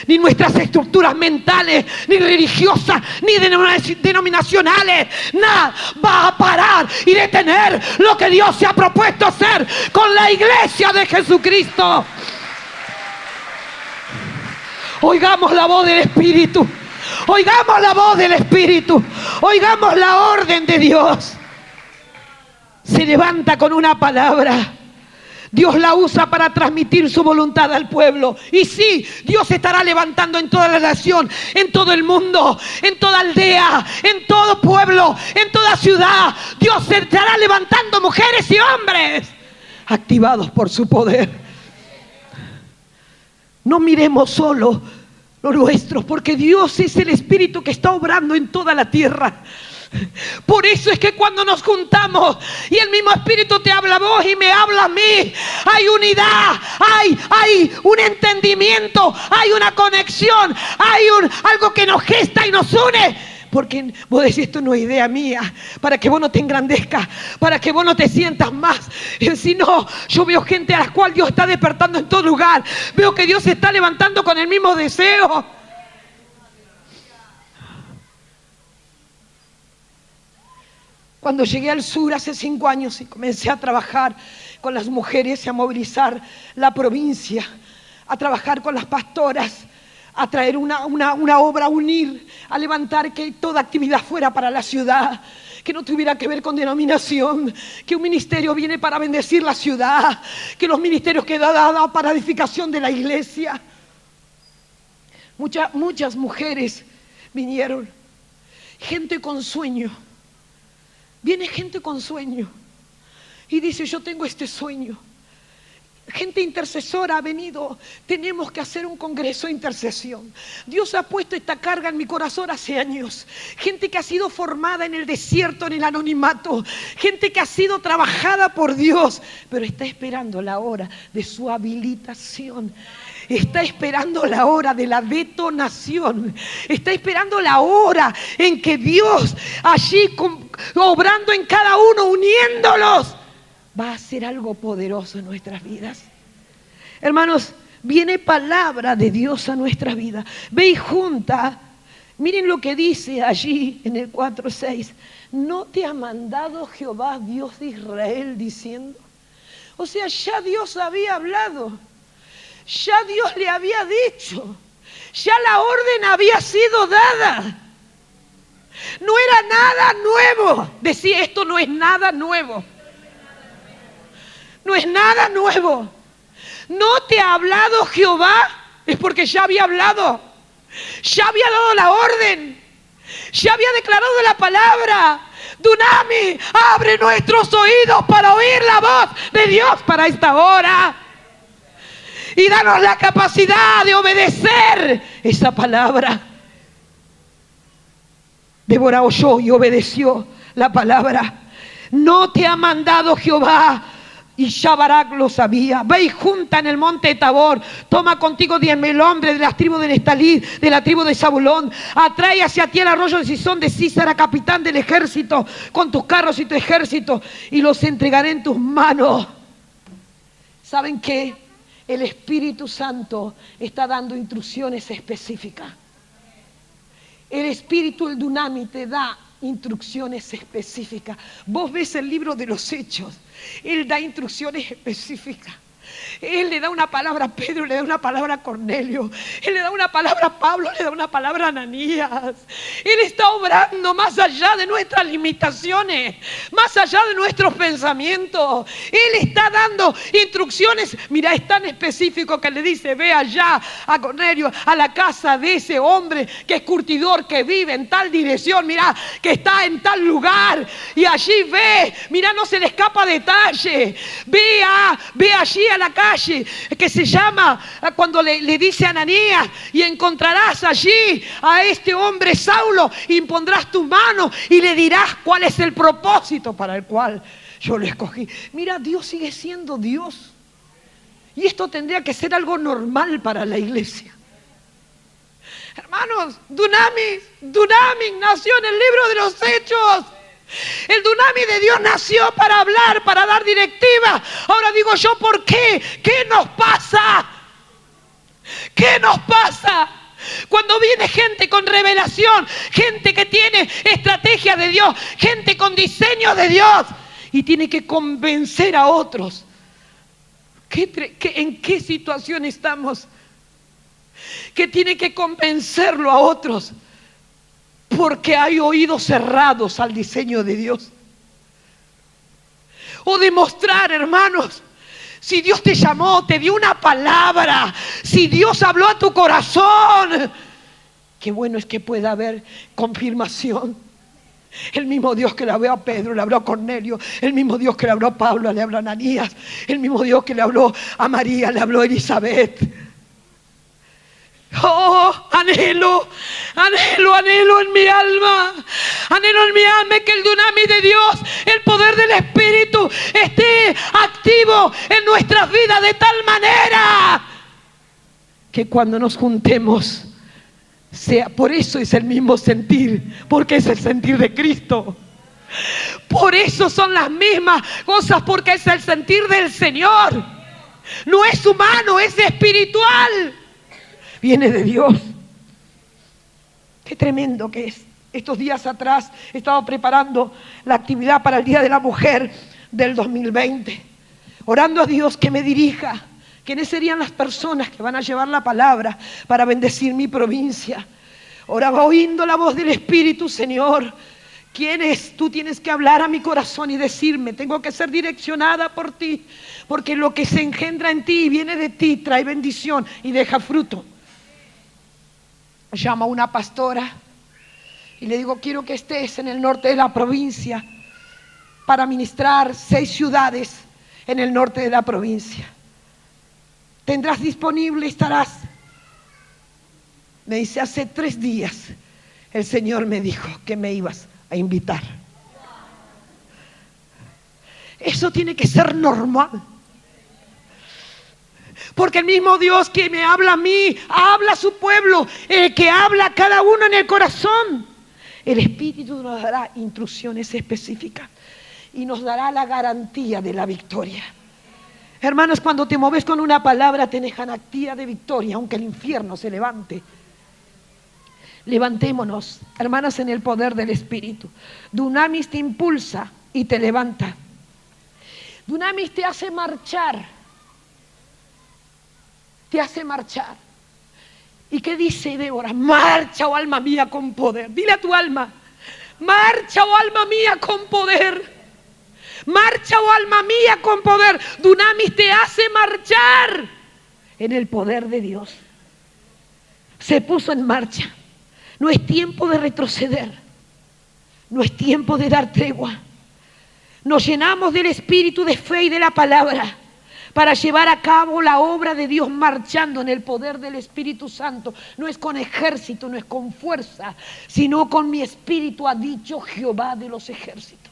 Ni nuestras estructuras mentales, ni religiosas, ni denominacionales, nada va a parar y detener lo que Dios se ha propuesto hacer con la iglesia de Jesucristo. Oigamos la voz del Espíritu, oigamos la voz del Espíritu, oigamos la orden de Dios. Se levanta con una palabra. Dios la usa para transmitir su voluntad al pueblo. Y sí, Dios se estará levantando en toda la nación, en todo el mundo, en toda aldea, en todo pueblo, en toda ciudad. Dios se estará levantando mujeres y hombres activados por su poder. No miremos solo lo nuestro, porque Dios es el Espíritu que está obrando en toda la tierra. Por eso es que cuando nos juntamos y el mismo Espíritu te habla a vos y me habla a mí, hay unidad, hay un entendimiento, hay una conexión, hay algo que nos gesta y nos une. Porque vos decís, esto no es idea mía, para que vos no te engrandezcas, para que vos no te sientas más. Si no, yo veo gente a la cual Dios está despertando en todo lugar. Veo que Dios se está levantando con el mismo deseo. Cuando llegué al sur hace 5 años y comencé a trabajar con las mujeres y a movilizar la provincia, a trabajar con las pastoras, a traer una obra, a unir, a levantar que toda actividad fuera para la ciudad, que no tuviera que ver con denominación, que un ministerio viene para bendecir la ciudad, que los ministerios quedan dados para edificación de la iglesia. Muchas mujeres vinieron, gente con sueño. Viene gente con sueño y dice, yo tengo este sueño. Gente intercesora ha venido, tenemos que hacer un congreso de intercesión. Dios ha puesto esta carga en mi corazón hace años. Gente que ha sido formada en el desierto, en el anonimato. Gente que ha sido trabajada por Dios, pero está esperando la hora de su habilitación. Está esperando la hora de la detonación. Está esperando la hora en que Dios, allí obrando en cada uno, uniéndolos, va a hacer algo poderoso en nuestras vidas. Hermanos, viene palabra de Dios a nuestras vidas. Ve y junta. Miren lo que dice allí en el 4:6. ¿No te ha mandado Jehová, Dios de Israel, diciendo? O sea, ya Dios había hablado. Ya Dios le había dicho, ya la orden había sido dada. No era nada nuevo. Decía, esto no es nada nuevo. No es nada nuevo. No te ha hablado Jehová, es porque ya había hablado. Ya había dado la orden. Ya había declarado la palabra. Dunami, abre nuestros oídos para oír la voz de Dios para esta hora. Y danos la capacidad de obedecer esa palabra. Débora oyó y obedeció la palabra. No te ha mandado Jehová. Y ya Barak lo sabía. Ve y junta en el monte de Tabor. Toma contigo 10,000 hombres de las tribus de Neftalí, de la tribu de Zabulón. Atrae hacia ti el arroyo de Sisón de Sísara, capitán del ejército, con tus carros y tu ejército, y los entregaré en tus manos. ¿Saben qué? El Espíritu Santo está dando instrucciones específicas. El Espíritu, el Dunami, te da instrucciones específicas. Vos ves el libro de los Hechos, Él da instrucciones específicas. Él le da una palabra a Pedro, le da una palabra a Cornelio, Él le da una palabra a Pablo, le da una palabra a Ananías. Él está obrando más allá de nuestras limitaciones, más allá de nuestros pensamientos. Él está dando instrucciones. Mira, es tan específico que le dice: ve allá a Cornelio, a la casa de ese hombre que es curtidor, que vive en tal dirección, mira, que está en tal lugar, y allí ve, mira, no se le escapa detalle. Ve allí a la calle que se llama, cuando le dice a Ananías: y encontrarás allí a este hombre Saulo, impondrás tu mano y le dirás cuál es el propósito para el cual yo lo escogí. Mira, Dios sigue siendo Dios, y esto tendría que ser algo normal para la iglesia. Hermanos, Dunamis nació en el libro de los Hechos. El Dunamis de Dios nació para hablar, para dar directiva. Ahora digo yo, ¿por qué? ¿Qué nos pasa? ¿Qué nos pasa? Cuando viene gente con revelación, gente que tiene estrategia de Dios, gente con diseño de Dios, y tiene que convencer a otros. ¿En qué situación estamos? Que tiene que convencerlo a otros, porque hay oídos cerrados al diseño de Dios. O demostrar, hermanos, si Dios te llamó, te dio una palabra, si Dios habló a tu corazón, qué bueno es que pueda haber confirmación. El mismo Dios que le habló a Pedro, le habló a Cornelio. El mismo Dios que le habló a Pablo, le habló a Ananías. El mismo Dios que le habló a María, le habló a Elizabeth. Oh, anhelo en mi alma. Anhelo en mi alma que el Dunamis de Dios, el poder del Espíritu, esté activo en nuestras vidas de tal manera que cuando nos juntemos sea, por eso es el mismo sentir, porque es el sentir de Cristo. Por eso son las mismas cosas, porque es el sentir del Señor. No es humano, es espiritual. Viene de Dios. Qué tremendo que es. Estos días atrás he estado preparando la actividad para el Día de la Mujer del 2020, orando a Dios que me dirija. ¿Quiénes serían las personas que van a llevar la palabra para bendecir mi provincia? Oraba oyendo la voz del Espíritu: Señor, ¿quiénes? Tú tienes que hablar a mi corazón y decirme, tengo que ser direccionada por ti, porque lo que se engendra en ti y viene de ti trae bendición y deja fruto. Llamo a una pastora y le digo: quiero que estés en el norte de la provincia para ministrar 6 ciudades en el norte de la provincia. ¿Tendrás disponible? ¿Estarás? Me dice: hace 3 días el Señor me dijo que me ibas a invitar. Eso tiene que ser normal, porque el mismo Dios que me habla a mí, habla a su pueblo, el que habla a cada uno en el corazón. El Espíritu nos dará instrucciones específicas y nos dará la garantía de la victoria. Hermanos, cuando te mueves con una palabra, tenés garantía de victoria, aunque el infierno se levante. Levantémonos, hermanas, en el poder del Espíritu. Dunamis te impulsa y te levanta. Dunamis te hace marchar. Te hace marchar. ¿Y qué dice Débora? Marcha, oh alma mía, con poder. Dile a tu alma: marcha, oh alma mía, con poder. Marcha, oh alma mía, con poder. Dunamis te hace marchar en el poder de Dios. Se puso en marcha. No es tiempo de retroceder. No es tiempo de dar tregua. Nos llenamos del espíritu de fe y de la palabra para llevar a cabo la obra de Dios, marchando en el poder del Espíritu Santo. No es con ejército, no es con fuerza, sino con mi espíritu, ha dicho Jehová de los ejércitos.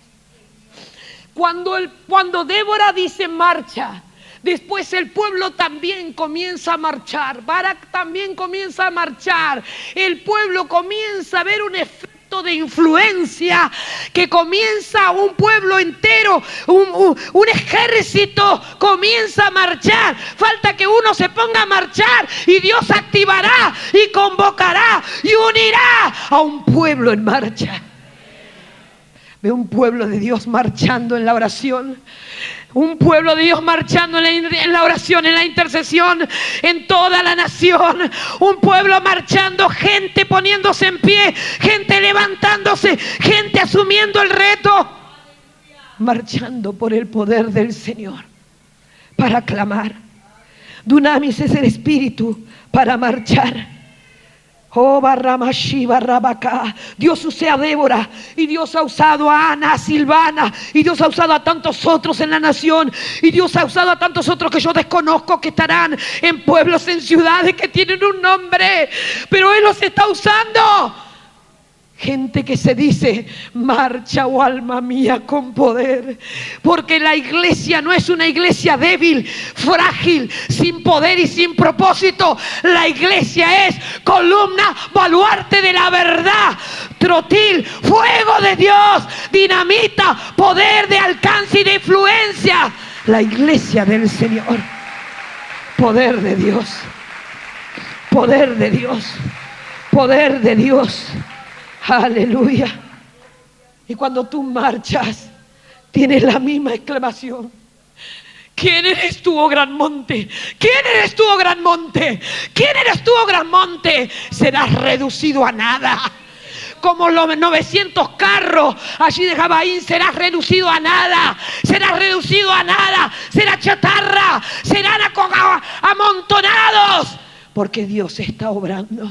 Cuando Débora dice marcha, después el pueblo también comienza a marchar. Barak también comienza a marchar. El pueblo comienza a ver un efecto de influencia, que comienza un pueblo entero, un ejército comienza a marchar. Falta que uno se ponga a marchar y Dios activará y convocará y unirá a un pueblo en marcha. Veo un pueblo de Dios marchando en la oración. Un pueblo de Dios marchando en la oración, en la intercesión, en toda la nación. Un pueblo marchando, gente poniéndose en pie, gente levantándose, gente asumiendo el reto. Marchando por el poder del Señor para clamar. Dunamis es el espíritu para marchar. Oh, Barramashi, Barrabaca. Dios usó a Débora y Dios ha usado a Ana, a Silvana, y Dios ha usado a tantos otros en la nación, y Dios ha usado a tantos otros que yo desconozco, que estarán en pueblos, en ciudades que tienen un nombre, pero Él los está usando. Gente que se dice, marcha, oh alma mía, con poder. Porque la iglesia no es una iglesia débil, frágil, sin poder y sin propósito. La iglesia es columna, baluarte de la verdad, trotil, fuego de Dios, dinamita, poder de alcance y de influencia. La iglesia del Señor. Poder de Dios. Poder de Dios. Poder de Dios. Aleluya. Y cuando tú marchas, tienes la misma exclamación. ¿Quién eres tú, oh gran monte? ¿Quién eres tú, oh gran monte? ¿Quién eres tú, oh gran monte? Serás reducido a nada. Como los 900 carros allí de Gabaín, serás reducido a nada. Serás reducido a nada. Será chatarra. Serán amontonados. Porque Dios está obrando.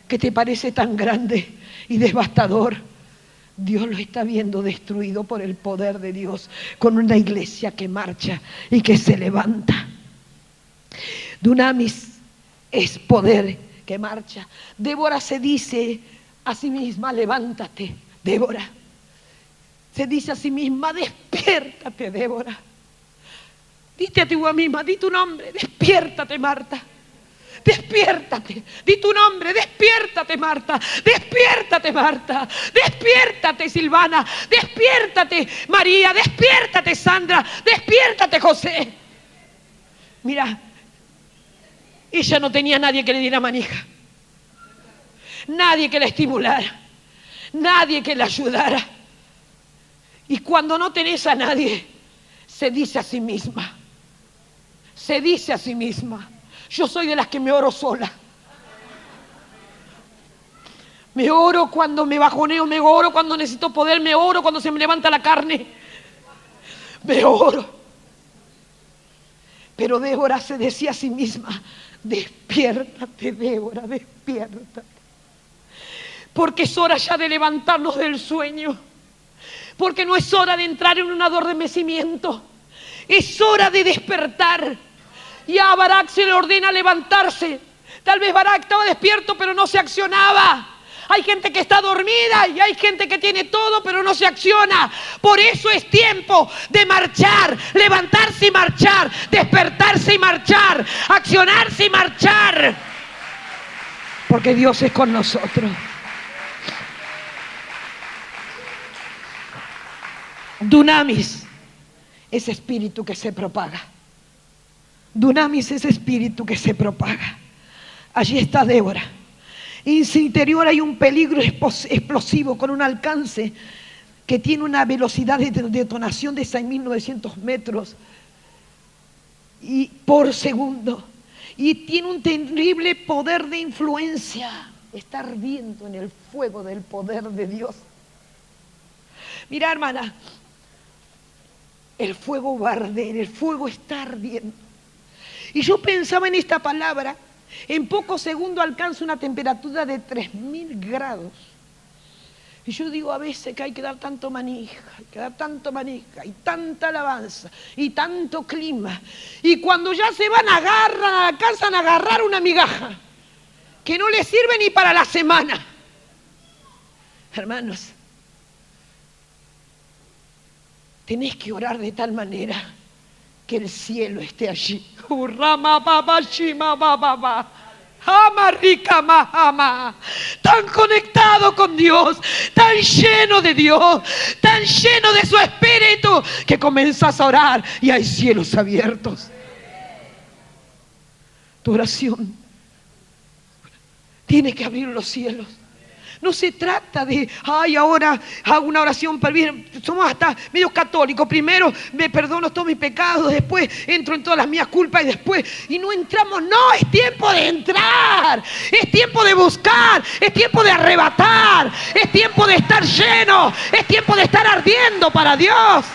¿Qué te parece tan grande y devastador? Dios lo está viendo destruido por el poder de Dios, con una iglesia que marcha y que se levanta. Dunamis es poder que marcha. Débora se dice a sí misma, levántate, Débora. Se dice a sí misma, despiértate, Débora. Dite a ti misma, di tu nombre, despiértate, Marta. Despiértate, di tu nombre, despiértate, Marta, despiértate, Marta, despiértate, Silvana, despiértate, María, despiértate, Sandra, despiértate, José. Mira, ella no tenía nadie que le diera manija, nadie que la estimulara, nadie que la ayudara. Y cuando no tenés a nadie, se dice a sí misma, yo soy de las que me oro sola. Me oro cuando me bajoneo, me oro cuando necesito poder, me oro cuando se me levanta la carne. Me oro. Pero Débora se decía a sí misma, despiértate, Débora, despiértate. Porque es hora ya de levantarnos del sueño. Porque no es hora de entrar en un adormecimiento. Es hora de despertar. Y a Barak se le ordena levantarse. Tal vez Barak estaba despierto pero no se accionaba. Hay gente que está dormida y hay gente que tiene todo pero no se acciona. Por eso es tiempo de marchar, levantarse y marchar, despertarse y marchar, accionarse y marchar. Porque Dios es con nosotros. Dunamis es espíritu que se propaga. Dunamis es espíritu que se propaga. Allí está Débora. En su interior hay un peligro explosivo con un alcance que tiene una velocidad de detonación de 6.900 metros por segundo. Y tiene un terrible poder de influencia. Está ardiendo en el fuego del poder de Dios. Mira, hermana, el fuego va a arder, el fuego está ardiendo. Y yo pensaba en esta palabra, en pocos segundos alcanza una temperatura de 3.000 grados. Y yo digo a veces que hay que dar tanto manija, hay que dar tanto manija, y tanta alabanza, y tanto clima. Y cuando ya se van, alcanzan a agarrar una migaja, que no les sirve ni para la semana. Hermanos, tenés que orar de tal manera que el cielo esté allí. Tan conectado con Dios, tan lleno de Dios, tan lleno de su espíritu, que comenzás a orar y hay cielos abiertos. Tu oración tiene que abrir los cielos. No se trata de, ay, ahora hago una oración para bien. Somos hasta medio católicos. Primero me perdono todos mis pecados, después entro en todas las mías culpas y no entramos. No, es tiempo de entrar. Es tiempo de buscar. Es tiempo de arrebatar. Es tiempo de estar lleno. Es tiempo de estar ardiendo para Dios.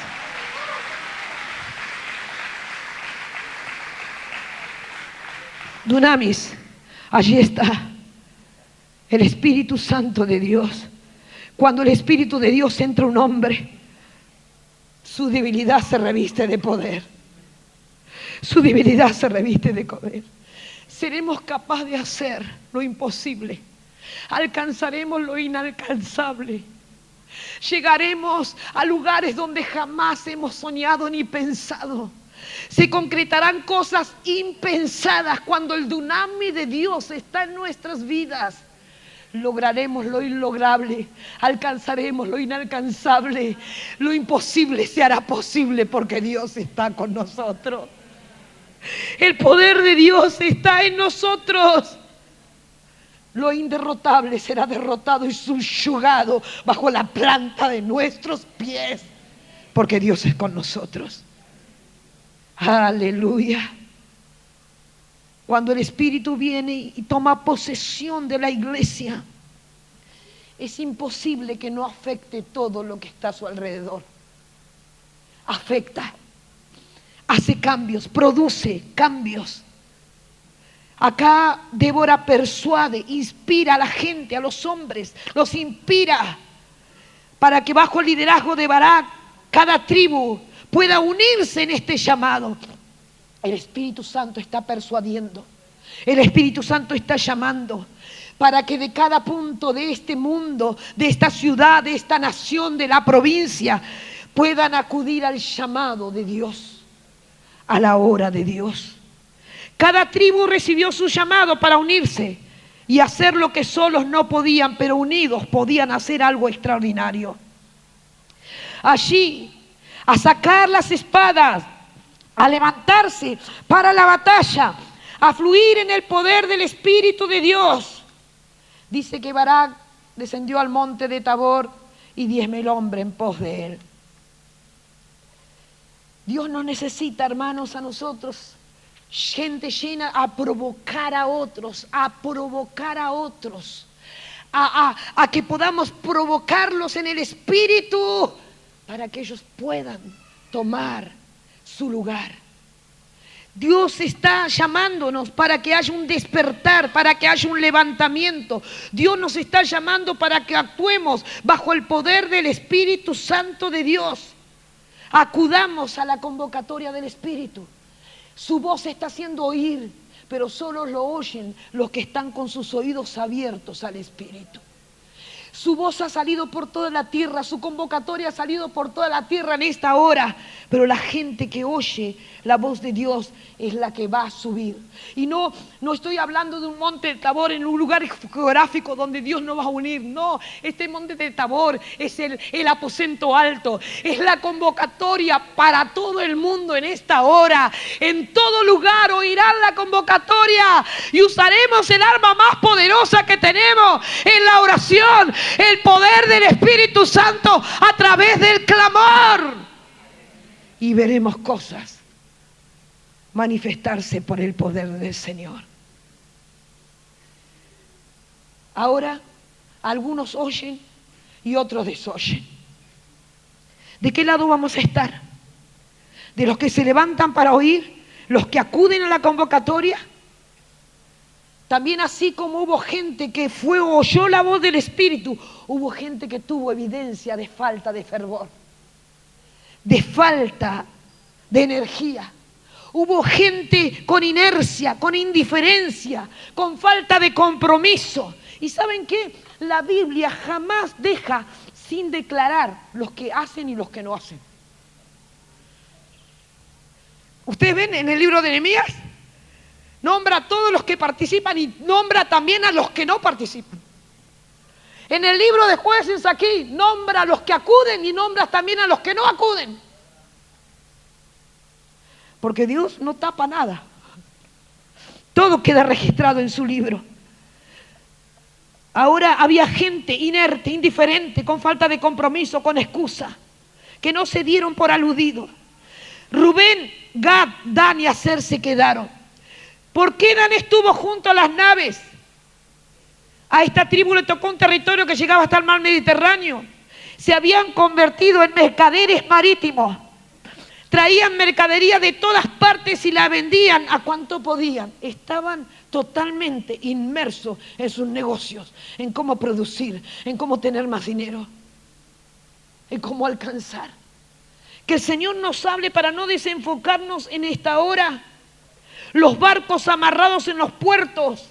Dunamis, allí está el Espíritu Santo de Dios. Cuando el Espíritu de Dios entra en un hombre, su debilidad se reviste de poder. Su debilidad se reviste de poder. Seremos capaces de hacer lo imposible. Alcanzaremos lo inalcanzable. Llegaremos a lugares donde jamás hemos soñado ni pensado. Se concretarán cosas impensadas cuando el dunamis de Dios está en nuestras vidas. Lograremos lo inlograble, alcanzaremos lo inalcanzable, lo imposible se hará posible porque Dios está con nosotros. El poder de Dios está en nosotros. Lo inderrotable será derrotado y subyugado bajo la planta de nuestros pies, porque Dios es con nosotros. Aleluya. Cuando el Espíritu viene y toma posesión de la iglesia, es imposible que no afecte todo lo que está a su alrededor. Afecta, hace cambios, produce cambios. Acá Débora persuade, inspira a la gente, a los hombres, los inspira para que bajo el liderazgo de Barak, cada tribu pueda unirse en este llamado. El Espíritu Santo está persuadiendo, el Espíritu Santo está llamando para que de cada punto de este mundo, de esta ciudad, de esta nación, de la provincia, puedan acudir al llamado de Dios, a la hora de Dios. Cada tribu recibió su llamado para unirse y hacer lo que solos no podían, pero unidos podían hacer algo extraordinario. Allí, a sacar las espadas, a levantarse para la batalla, a fluir en el poder del Espíritu de Dios. Dice que Barak descendió al monte de Tabor y 10.000 hombres en pos de él. Dios nos necesita, hermanos, a nosotros, gente llena a provocar a otros, a que podamos provocarlos en el Espíritu para que ellos puedan tomar su lugar. Dios está llamándonos para que haya un despertar, para que haya un levantamiento. Dios nos está llamando para que actuemos bajo el poder del Espíritu Santo de Dios. Acudamos a la convocatoria del Espíritu. Su voz se está haciendo oír, pero solo lo oyen los que están con sus oídos abiertos al Espíritu. Su voz ha salido por toda la tierra, su convocatoria ha salido por toda la tierra en esta hora, pero la gente que oye la voz de Dios es la que va a subir. Y no estoy hablando de un monte de Tabor en un lugar geográfico donde Dios nos va a unir. No, este monte de Tabor es el aposento alto, es la convocatoria para todo el mundo en esta hora. En todo lugar oirán la convocatoria y usaremos el arma más poderosa que tenemos en la oración, el poder del Espíritu Santo a través del clamor. Y veremos cosas manifestarse por el poder del Señor. Ahora, algunos oyen y otros desoyen. ¿De qué lado vamos a estar? ¿De los que se levantan para oír? ¿Los que acuden a la convocatoria? También así como hubo gente que oyó la voz del Espíritu, hubo gente que tuvo evidencia de falta de fervor, de falta de energía. Hubo gente con inercia, con indiferencia, con falta de compromiso. ¿Y saben qué? La Biblia jamás deja sin declarar los que hacen y los que no hacen. ¿Ustedes ven en el libro de Nehemías? Nombra a todos los que participan y nombra también a los que no participan. En el libro de Jueces aquí, nombra a los que acuden y nombra también a los que no acuden. Porque Dios no tapa nada. Todo queda registrado en su libro. Ahora había gente inerte, indiferente, con falta de compromiso, con excusa, que no se dieron por aludidos. Rubén, Gad, Dan y Aser se quedaron. ¿Por qué Dan estuvo junto a las naves? A esta tribu le tocó un territorio que llegaba hasta el mar Mediterráneo. Se habían convertido en mercaderes marítimos. Traían mercadería de todas partes y la vendían a cuanto podían. Estaban totalmente inmersos en sus negocios, en cómo producir, en cómo tener más dinero, en cómo alcanzar. Que el Señor nos hable para no desenfocarnos en esta hora. Los barcos amarrados en los puertos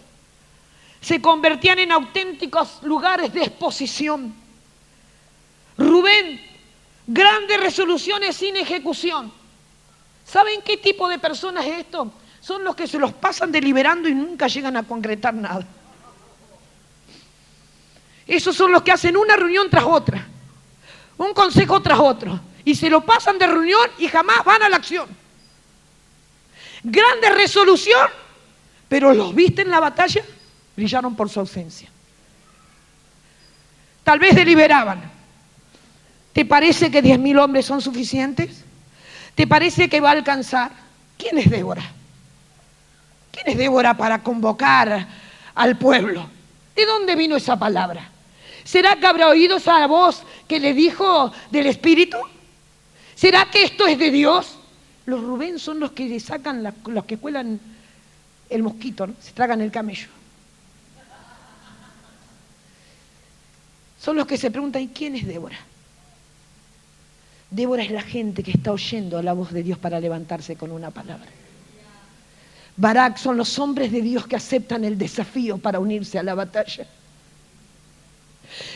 se convertían en auténticos lugares de exposición. Rubén, grandes resoluciones sin ejecución. ¿Saben qué tipo de personas es esto? Son los que se los pasan deliberando y nunca llegan a concretar nada. Esos son los que hacen una reunión tras otra, un consejo tras otro, y se lo pasan de reunión y jamás van a la acción. Grande resolución, pero los viste en la batalla, brillaron por su ausencia. Tal vez deliberaban. ¿Te parece que 10.000 hombres son suficientes? ¿Te parece que va a alcanzar? ¿Quién es Débora? ¿Quién es Débora para convocar al pueblo? ¿De dónde vino esa palabra? ¿Será que habrá oído esa voz que le dijo del Espíritu? ¿Será que esto es de Dios? Los Rubén son los que le sacan, los que cuelan el mosquito, ¿no? Se tragan el camello. Son los que se preguntan, ¿y quién es Débora? Débora es la gente que está oyendo la voz de Dios para levantarse con una palabra. Barak son los hombres de Dios que aceptan el desafío para unirse a la batalla.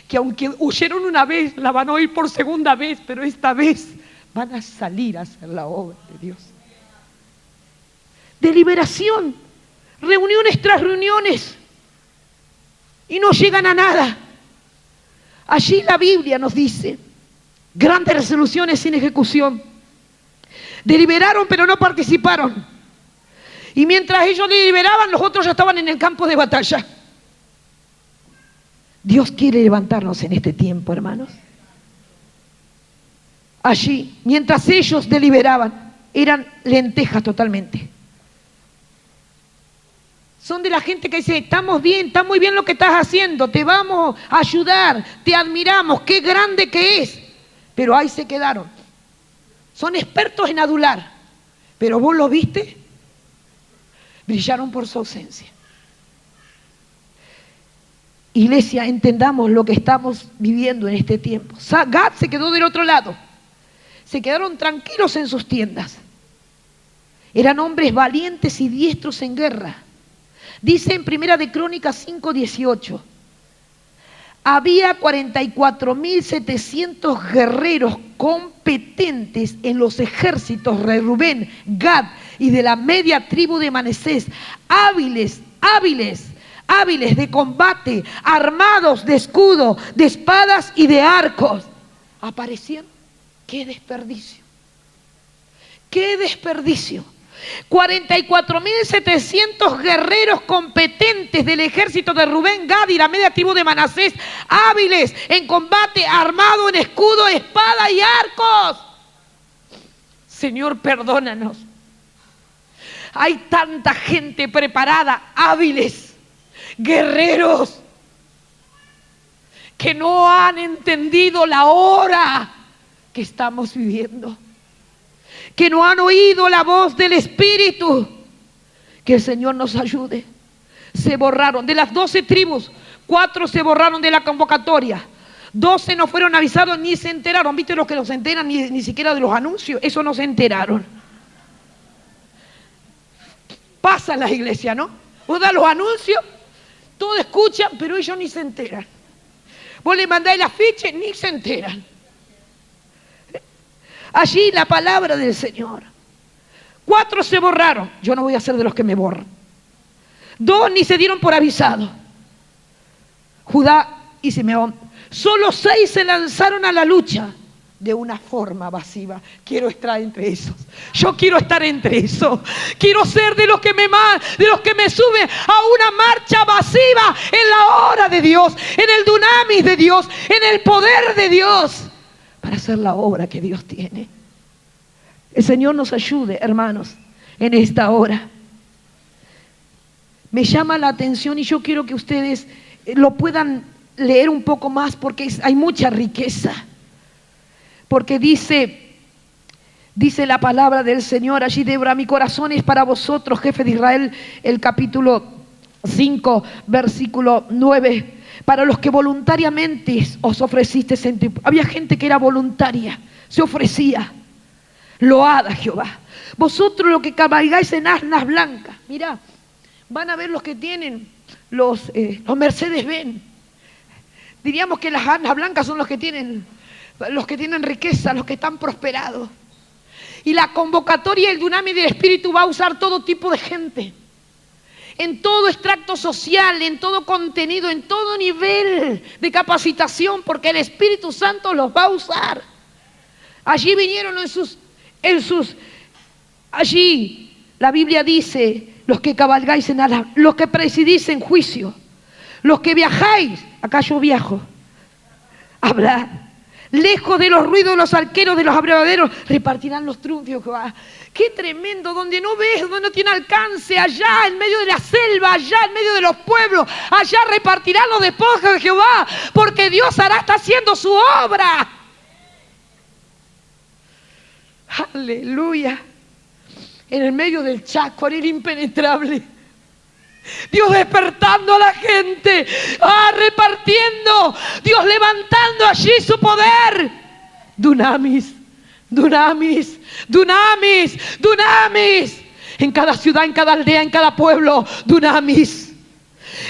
Que aunque huyeron una vez, la van a oír por segunda vez, pero esta vez van a salir a hacer la obra de Dios. Deliberación, reuniones tras reuniones, y no llegan a nada. Allí la Biblia nos dice, grandes resoluciones sin ejecución. Deliberaron pero no participaron. Y mientras ellos deliberaban, los otros ya estaban en el campo de batalla. Dios quiere levantarnos en este tiempo, hermanos. Allí, mientras ellos deliberaban, eran lentejas totalmente. Son de la gente que dice, estamos bien, está muy bien lo que estás haciendo, te vamos a ayudar, te admiramos, qué grande que es. Pero ahí se quedaron. Son expertos en adular. Pero vos los viste, brillaron por su ausencia. Iglesia, entendamos lo que estamos viviendo en este tiempo. Gad se quedó del otro lado. Se quedaron tranquilos en sus tiendas. Eran hombres valientes y diestros en guerra. Dice en Primera de Crónicas 5:18. Había 44.700 guerreros competentes en los ejércitos de Rubén, Gad y de la media tribu de Manasés, hábiles de combate, armados de escudo, de espadas y de arcos. Aparecían. ¡Qué desperdicio! ¡Qué desperdicio! 44.700 guerreros competentes del ejército de Rubén, Gad y la media tribu de Manasés, hábiles en combate, armados en escudo, espada y arcos. Señor, perdónanos. Hay tanta gente preparada, hábiles, guerreros, que no han entendido la hora que estamos viviendo, que no han oído la voz del Espíritu. Que el Señor nos ayude. Se borraron de las 12 tribus, 4 se borraron de la convocatoria, 12 no fueron avisados ni se enteraron. ¿Viste los que no se enteran ni siquiera de los anuncios? Eso no se enteraron. Pasa en las iglesias, ¿no? Vos das los anuncios, todos escuchan, pero ellos ni se enteran. Vos le mandáis el afiche, ni se enteran. Allí la palabra del Señor. 4 se borraron. Yo no voy a ser de los que me borran. 2 ni se dieron por avisado. Judá y Simeón. Solo 6 se lanzaron a la lucha. de una forma masiva. Quiero estar entre esos. Yo quiero estar entre esos. Quiero ser de los que me suben a una marcha masiva en la hora de Dios, en el dunamis de Dios, en el poder de Dios, para hacer la obra que Dios tiene. El Señor nos ayude, hermanos, en esta hora. Me llama la atención y yo quiero que ustedes lo puedan leer un poco más, porque hay mucha riqueza. Porque dice la palabra del Señor allí, Débora: mi corazón es para vosotros, jefe de Israel, el capítulo 5, versículo 9. Para los que voluntariamente os ofrecisteis en ti. Había gente que era voluntaria, se ofrecía. Load a Jehová. Vosotros los que cabalgáis en asnas blancas. Mirá, van a ver los que tienen los Mercedes-Benz. Diríamos que las asnas blancas son los que tienen riqueza, los que están prosperados. Y la convocatoria y el dunamis del Espíritu va a usar todo tipo de gente. En todo extracto social, en todo contenido, en todo nivel de capacitación, porque el Espíritu Santo los va a usar. Allí vinieron allí la Biblia dice: los que cabalgáis en alas, los que presidís en juicio, los que viajáis, acá yo viajo, hablad. Lejos de los ruidos de los arqueros, de los abrevaderos, repartirán los triunfos, Jehová. Qué tremendo, donde no ves, donde no tiene alcance, allá en medio de la selva, allá en medio de los pueblos, allá repartirán los despojos de Jehová, porque Dios está haciendo su obra. Aleluya. En el medio del Chaco, en el impenetrable, Dios despertando a la gente, repartiendo, Dios levantando allí su poder. Dunamis, dunamis, dunamis, dunamis. En cada ciudad, en cada aldea, en cada pueblo, dunamis.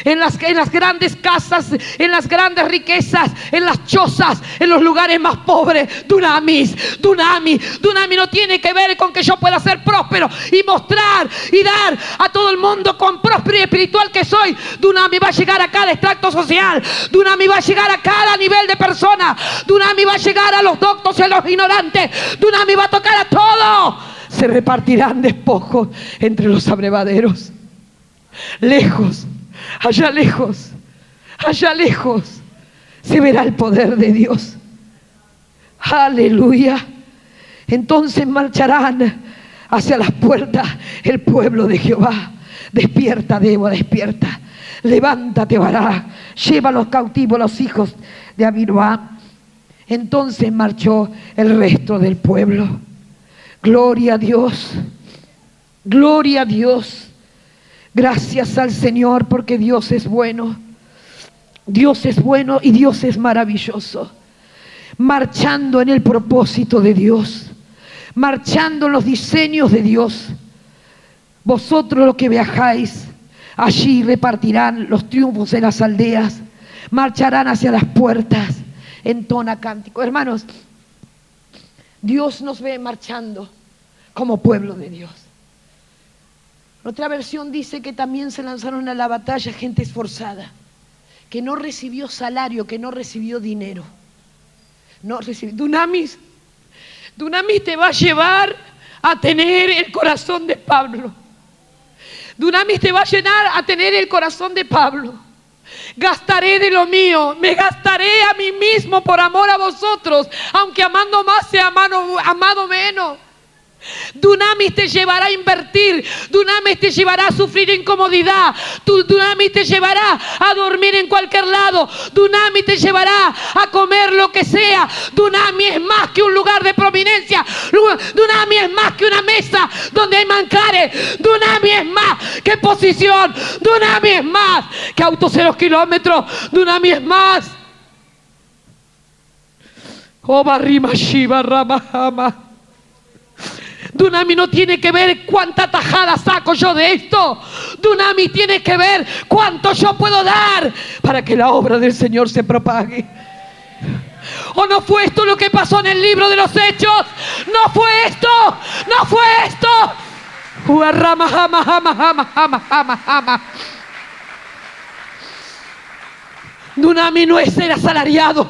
En las grandes casas, en las grandes riquezas, en las chozas, en los lugares más pobres, dunamis, dunamis. Dunamis no tiene que ver con que yo pueda ser próspero y mostrar y dar a todo el mundo con próspero y espiritual que soy. Dunamis va a llegar a cada extracto social. Dunamis va a llegar a cada nivel de persona. Dunamis va a llegar a los doctos y a los ignorantes. Dunamis va a tocar a todo. Se repartirán despojos entre los abrevaderos. Lejos. Allá lejos se verá el poder de Dios. Aleluya. Entonces marcharán hacia las puertas el pueblo de Jehová. Despierta, Débora, despierta. Levántate, Bará. Lleva a los cautivos, los hijos de Abinoam. Entonces marchó el resto del pueblo. Gloria a Dios. Gloria a Dios. Gracias al Señor, porque Dios es bueno. Dios es bueno y Dios es maravilloso. Marchando en el propósito de Dios, marchando en los diseños de Dios. Vosotros los que viajáis, allí repartirán los triunfos en las aldeas, marcharán hacia las puertas, entona cántico. Hermanos, Dios nos ve marchando como pueblo de Dios. Otra versión dice que también se lanzaron a la batalla gente esforzada, que no recibió salario, que no recibió dinero. Dunamis te va a llevar a tener el corazón de Pablo. Dunamis te va a llenar a tener el corazón de Pablo. Gastaré de lo mío, me gastaré a mí mismo por amor a vosotros, aunque amando más sea amado menos. Dunamis te llevará a invertir. Dunamis te llevará a sufrir incomodidad. Dunamis te llevará a dormir en cualquier lado. Dunamis te llevará a comer lo que sea. Dunamis es más que un lugar de prominencia. Dunamis es más que una mesa donde hay manjares. Dunamis es más que posición. Dunamis es más que autos 0 kilómetros. Dunamis es más. Oh, barrima shiva ramahama. Dunamis no tiene que ver cuánta tajada saco yo de esto. Dunamis tiene que ver cuánto yo puedo dar para que la obra del Señor se propague. ¿O no fue esto lo que pasó en el libro de los Hechos? No fue esto, no fue esto. Dunamis no es ser asalariado.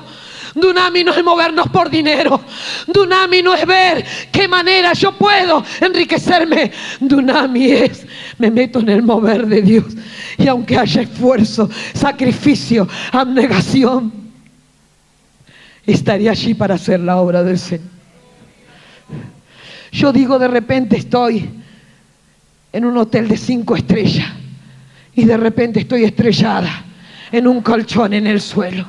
Dunami no es movernos por dinero. Dunami no es ver qué manera yo puedo enriquecerme. Dunami es, me meto en el mover de Dios. Y aunque haya esfuerzo, sacrificio, abnegación, estaré allí para hacer la obra del Señor. Yo digo, de repente estoy en un hotel de 5 estrellas y de repente estoy estrellada en un colchón en el suelo.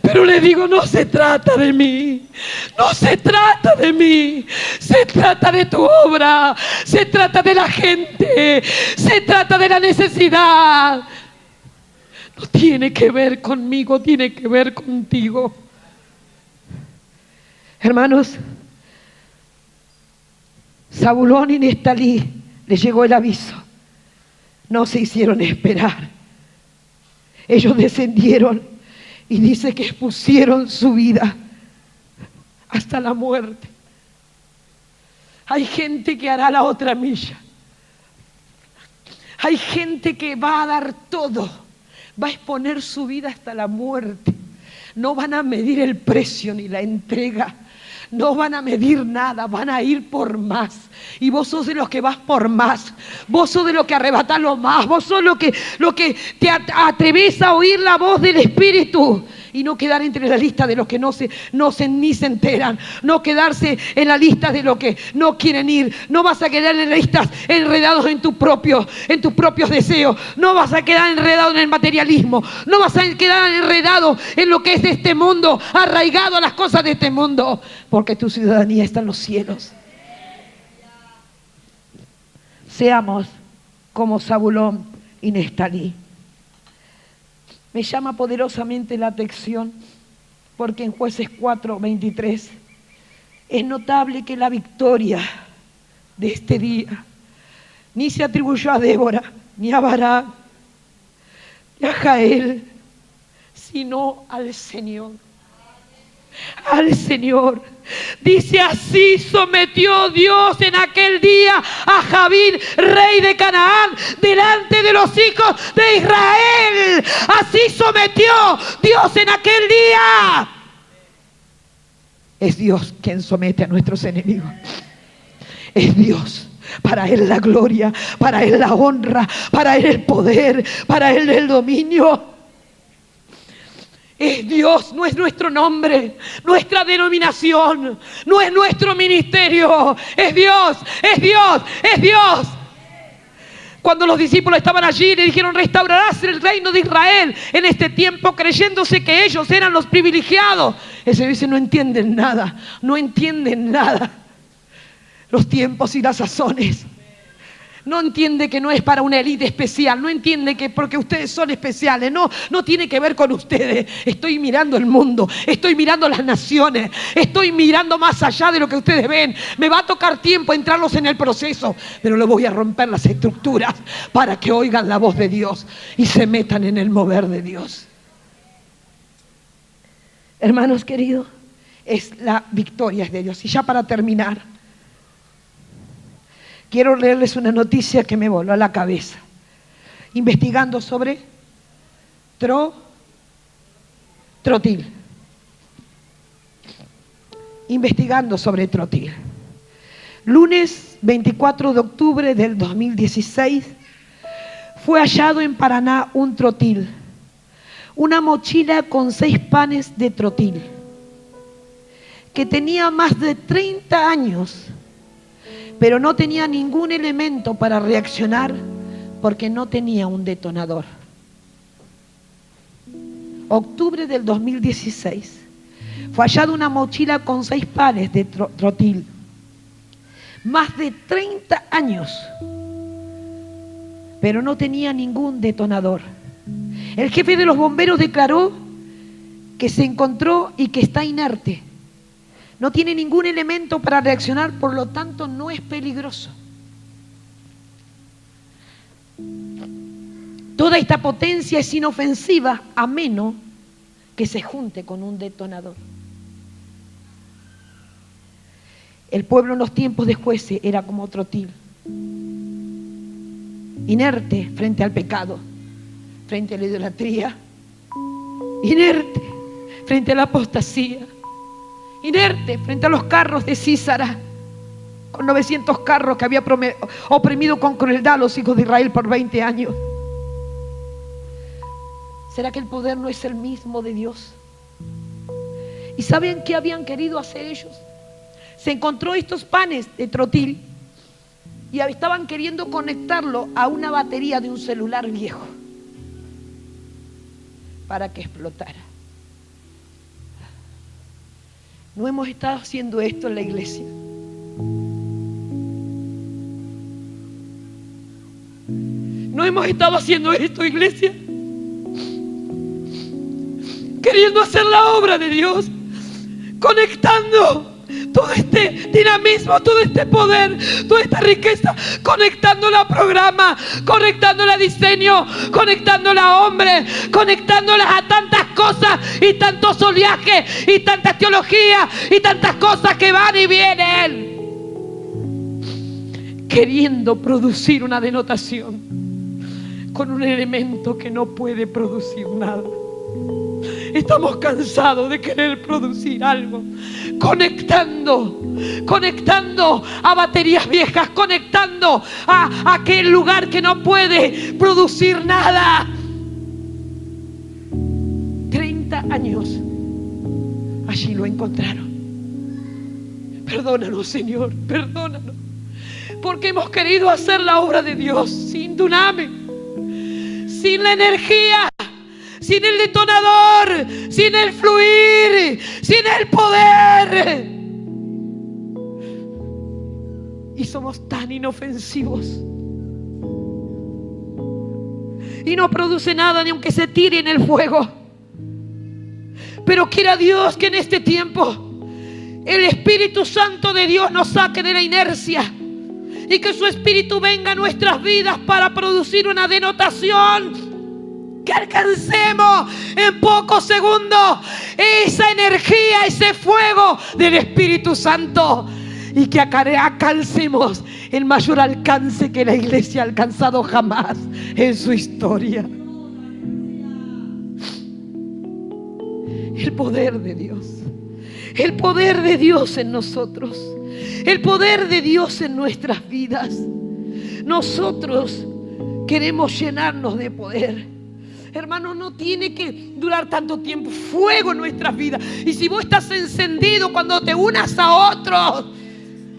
Pero le digo, no se trata de mí, no se trata de mí, se trata de tu obra, se trata de la gente, se trata de la necesidad. No tiene que ver conmigo, tiene que ver contigo. Hermanos, Zabulón y Neftalí les llegó el aviso. No se hicieron esperar. Ellos descendieron y dice que expusieron su vida hasta la muerte. Hay gente que hará la otra milla. Hay gente que va a dar todo. Va a exponer su vida hasta la muerte. No van a medir el precio ni la entrega. No van a medir nada, van a ir por más. Y vos sos de los que vas por más. Vos sos de los que arrebatás lo más. Vos sos lo que te atreves a oír la voz del Espíritu. Y no quedar entre la lista de los que ni se enteran. No quedarse en la lista de los que no quieren ir. No vas a quedar en listas enredados en tus propios deseos. No vas a quedar enredado en el materialismo. No vas a quedar enredado en lo que es de este mundo, arraigado a las cosas de este mundo. Porque tu ciudadanía está en los cielos. Seamos como Zabulón y Neftalí. Me llama poderosamente la atención porque en Jueces 4:23 es notable que la victoria de este día ni se atribuyó a Débora, ni a Barak, ni a Jael, sino al Señor. Al Señor. Dice, así sometió Dios en aquel día a Javín, rey de Canaán, delante de los hijos de Israel. Así sometió Dios en aquel día. Es Dios quien somete a nuestros enemigos. Es Dios. Para Él la gloria, para Él la honra, para Él el poder, para Él el dominio. Es Dios, no es nuestro nombre, nuestra denominación, no es nuestro ministerio. Es Dios, es Dios, es Dios. Cuando los discípulos estaban allí, le dijeron, restaurarás el reino de Israel en este tiempo, creyéndose que ellos eran los privilegiados. Ese dice, no entienden nada, no entienden nada. Los tiempos y las sazones. No entiende que no es para una élite especial. No entiende que porque ustedes son especiales. No tiene que ver con ustedes. Estoy mirando el mundo. Estoy mirando las naciones. Estoy mirando más allá de lo que ustedes ven. Me va a tocar tiempo entrarlos en el proceso. Pero le voy a romper las estructuras para que oigan la voz de Dios y se metan en el mover de Dios. Hermanos queridos, es la victoria de Dios. Y ya para terminar, quiero leerles una noticia que me voló a la cabeza. Investigando sobre trotil. Investigando sobre trotil. Lunes 24 de octubre del 2016 fue hallado en Paraná un trotil. Una mochila con 6 panes de trotil. Que tenía más de 30 años. Pero no tenía ningún elemento para reaccionar porque no tenía un detonador. Octubre del 2016. Fue hallada una mochila con 6 panes de trotil. Más de 30 años. Pero no tenía ningún detonador. El jefe de los bomberos declaró que se encontró y que está inerte. No tiene ningún elemento para reaccionar, por lo tanto no es peligroso. Toda esta potencia es inofensiva a menos que se junte con un detonador. El pueblo en los tiempos de Jueces era como trotil. inerte frente al pecado, frente a la idolatría, inerte frente a la apostasía, inerte frente a los carros de Císara, con 900 carros que había oprimido con crueldad a los hijos de Israel por 20 años. ¿Será que el poder no es el mismo de Dios? ¿Y saben qué habían querido hacer ellos? Se encontró estos panes de trotil y estaban queriendo conectarlo a una batería de un celular viejo para que explotara. ¿No hemos estado haciendo esto en la iglesia? ¿No hemos estado haciendo esto, iglesia? Queriendo hacer la obra de Dios, conectando todo este dinamismo, todo este poder, toda esta riqueza, conectándola a programa, conectándola a diseño, conectándola a hombre, conectándolas a tantas cosas y tantos oleajes y tantas teologías y tantas cosas que van y vienen, queriendo producir una denotación con un elemento que no puede producir nada. Estamos cansados de querer producir algo, conectando a baterías viejas, conectando a aquel lugar que no puede producir nada. 30 años allí lo encontraron. Perdónanos, Señor, perdónanos, porque hemos querido hacer la obra de Dios sin dunamis, sin la energía, sin el detonador, sin el fluir, sin el poder. Y somos tan inofensivos. Y no produce nada ni aunque se tire en el fuego. Pero quiera Dios que en este tiempo el Espíritu Santo de Dios nos saque de la inercia y que su Espíritu venga a nuestras vidas para producir una denotación, que alcancemos en pocos segundos esa energía, ese fuego del Espíritu Santo, y que alcancemos el mayor alcance que la iglesia ha alcanzado jamás en su historia. El poder de Dios, el poder de Dios en nosotros, el poder de Dios en nuestras vidas. Nosotros queremos llenarnos de poder. Hermano, no tiene que durar tanto tiempo. Fuego en nuestras vidas. Y si vos estás encendido, cuando te unas a otros,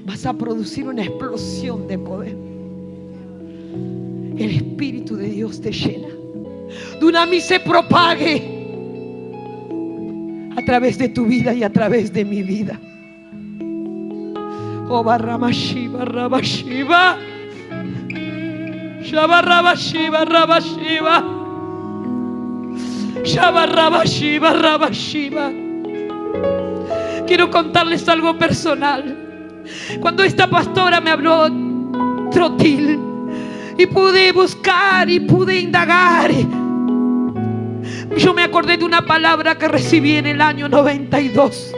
vas a producir una explosión de poder. El Espíritu de Dios te llena. Dunamis se propague a través de tu vida y a través de mi vida. Oh, Barramashiva, Rabashiva, Shabarrabashiva, Rabashiva, Shabarrabashiva, Rabashiva. Quiero contarles algo personal. Cuando esta pastora me habló trotil y pude buscar y pude indagar, yo me acordé de una palabra que recibí en el año 92.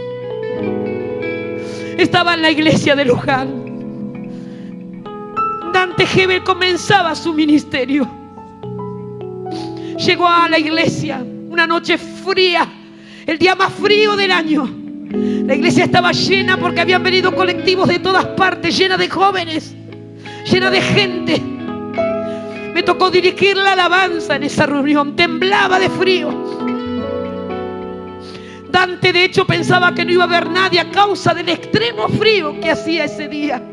Estaba en la iglesia de Luján. Dante Gebel comenzaba su ministerio. Llegó a la iglesia una noche fría, el día más frío del año. La iglesia estaba llena porque habían venido colectivos de todas partes, llena de jóvenes, llena de gente. Me tocó dirigir la alabanza en esa reunión. Temblaba de frío. Dante, de hecho, pensaba que no iba a haber nadie a causa del extremo frío que hacía ese día.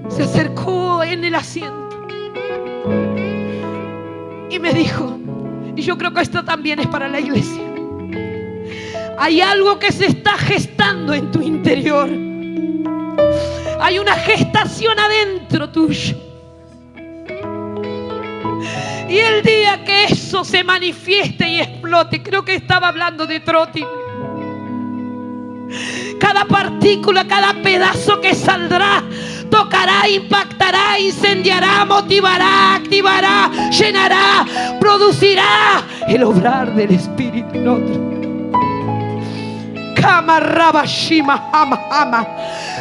Se acercó en el asiento y me dijo, y yo creo que esto también es para la iglesia: hay algo que se está gestando en tu interior. Hay una gestación adentro tuyo. Y el día que eso se manifieste y explote, creo que estaba hablando de Trotti, cada partícula, cada pedazo que saldrá, tocará, impactará, incendiará, motivará, activará, llenará, producirá el obrar del Espíritu en otro. Kama Rabashima Hama Hama.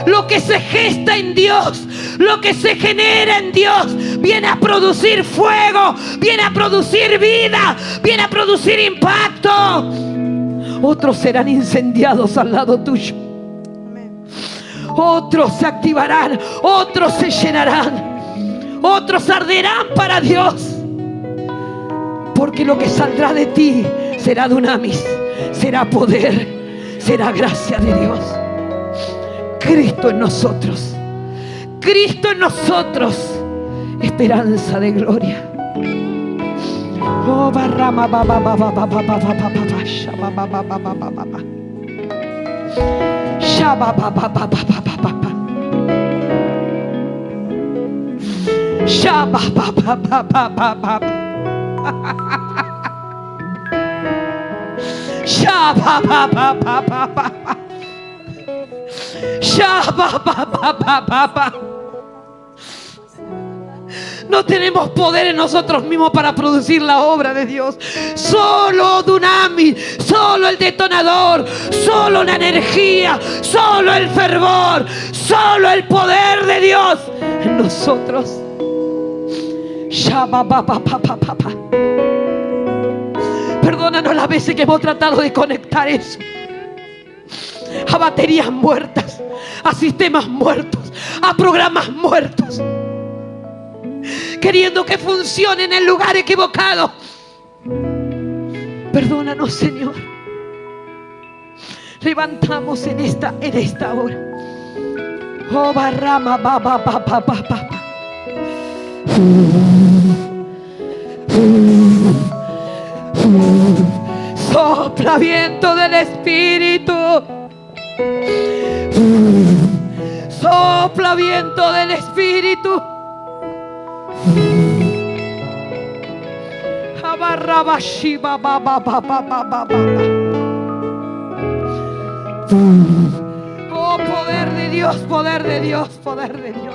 Lo que se gesta en Dios, lo que se genera en Dios, viene a producir fuego, viene a producir vida, viene a producir impacto. Otros serán incendiados al lado tuyo. Otros se activarán, otros se llenarán, otros arderán para Dios. Porque lo que saldrá de ti será dunamis, será poder, será gracia de Dios. Cristo en nosotros, Cristo en nosotros, esperanza de gloria. Oh, barrama, ba, ba, ba, ba, ba, ba, ba, ba, ba, ba, shaba, ba, ba, ba, ba, ba, ba, ba. Shaba, ba, ba, ba, ba, ba, ba, ba, ba. Shaba, ba, ba, ba, ba, ba, ba. Shaba, ba, ba, ba, ba, ba. Shaba, ba, ba, ba, ba, ba. No tenemos poder en nosotros mismos para producir la obra de Dios. Solo Dunami, solo el detonador, solo la energía, solo el fervor, solo el poder de Dios en nosotros. Perdónanos las veces que hemos tratado de conectar eso a baterías muertas, a sistemas muertos, a programas muertos, queriendo que funcione en el lugar equivocado. Perdónanos, Señor. Levantamos en esta hora. Oh, barrama, ba, ba, ba, ba, ba, ba. Sopla viento del Espíritu. Sopla viento del Espíritu. Oh, poder de Dios, poder de Dios, poder de Dios.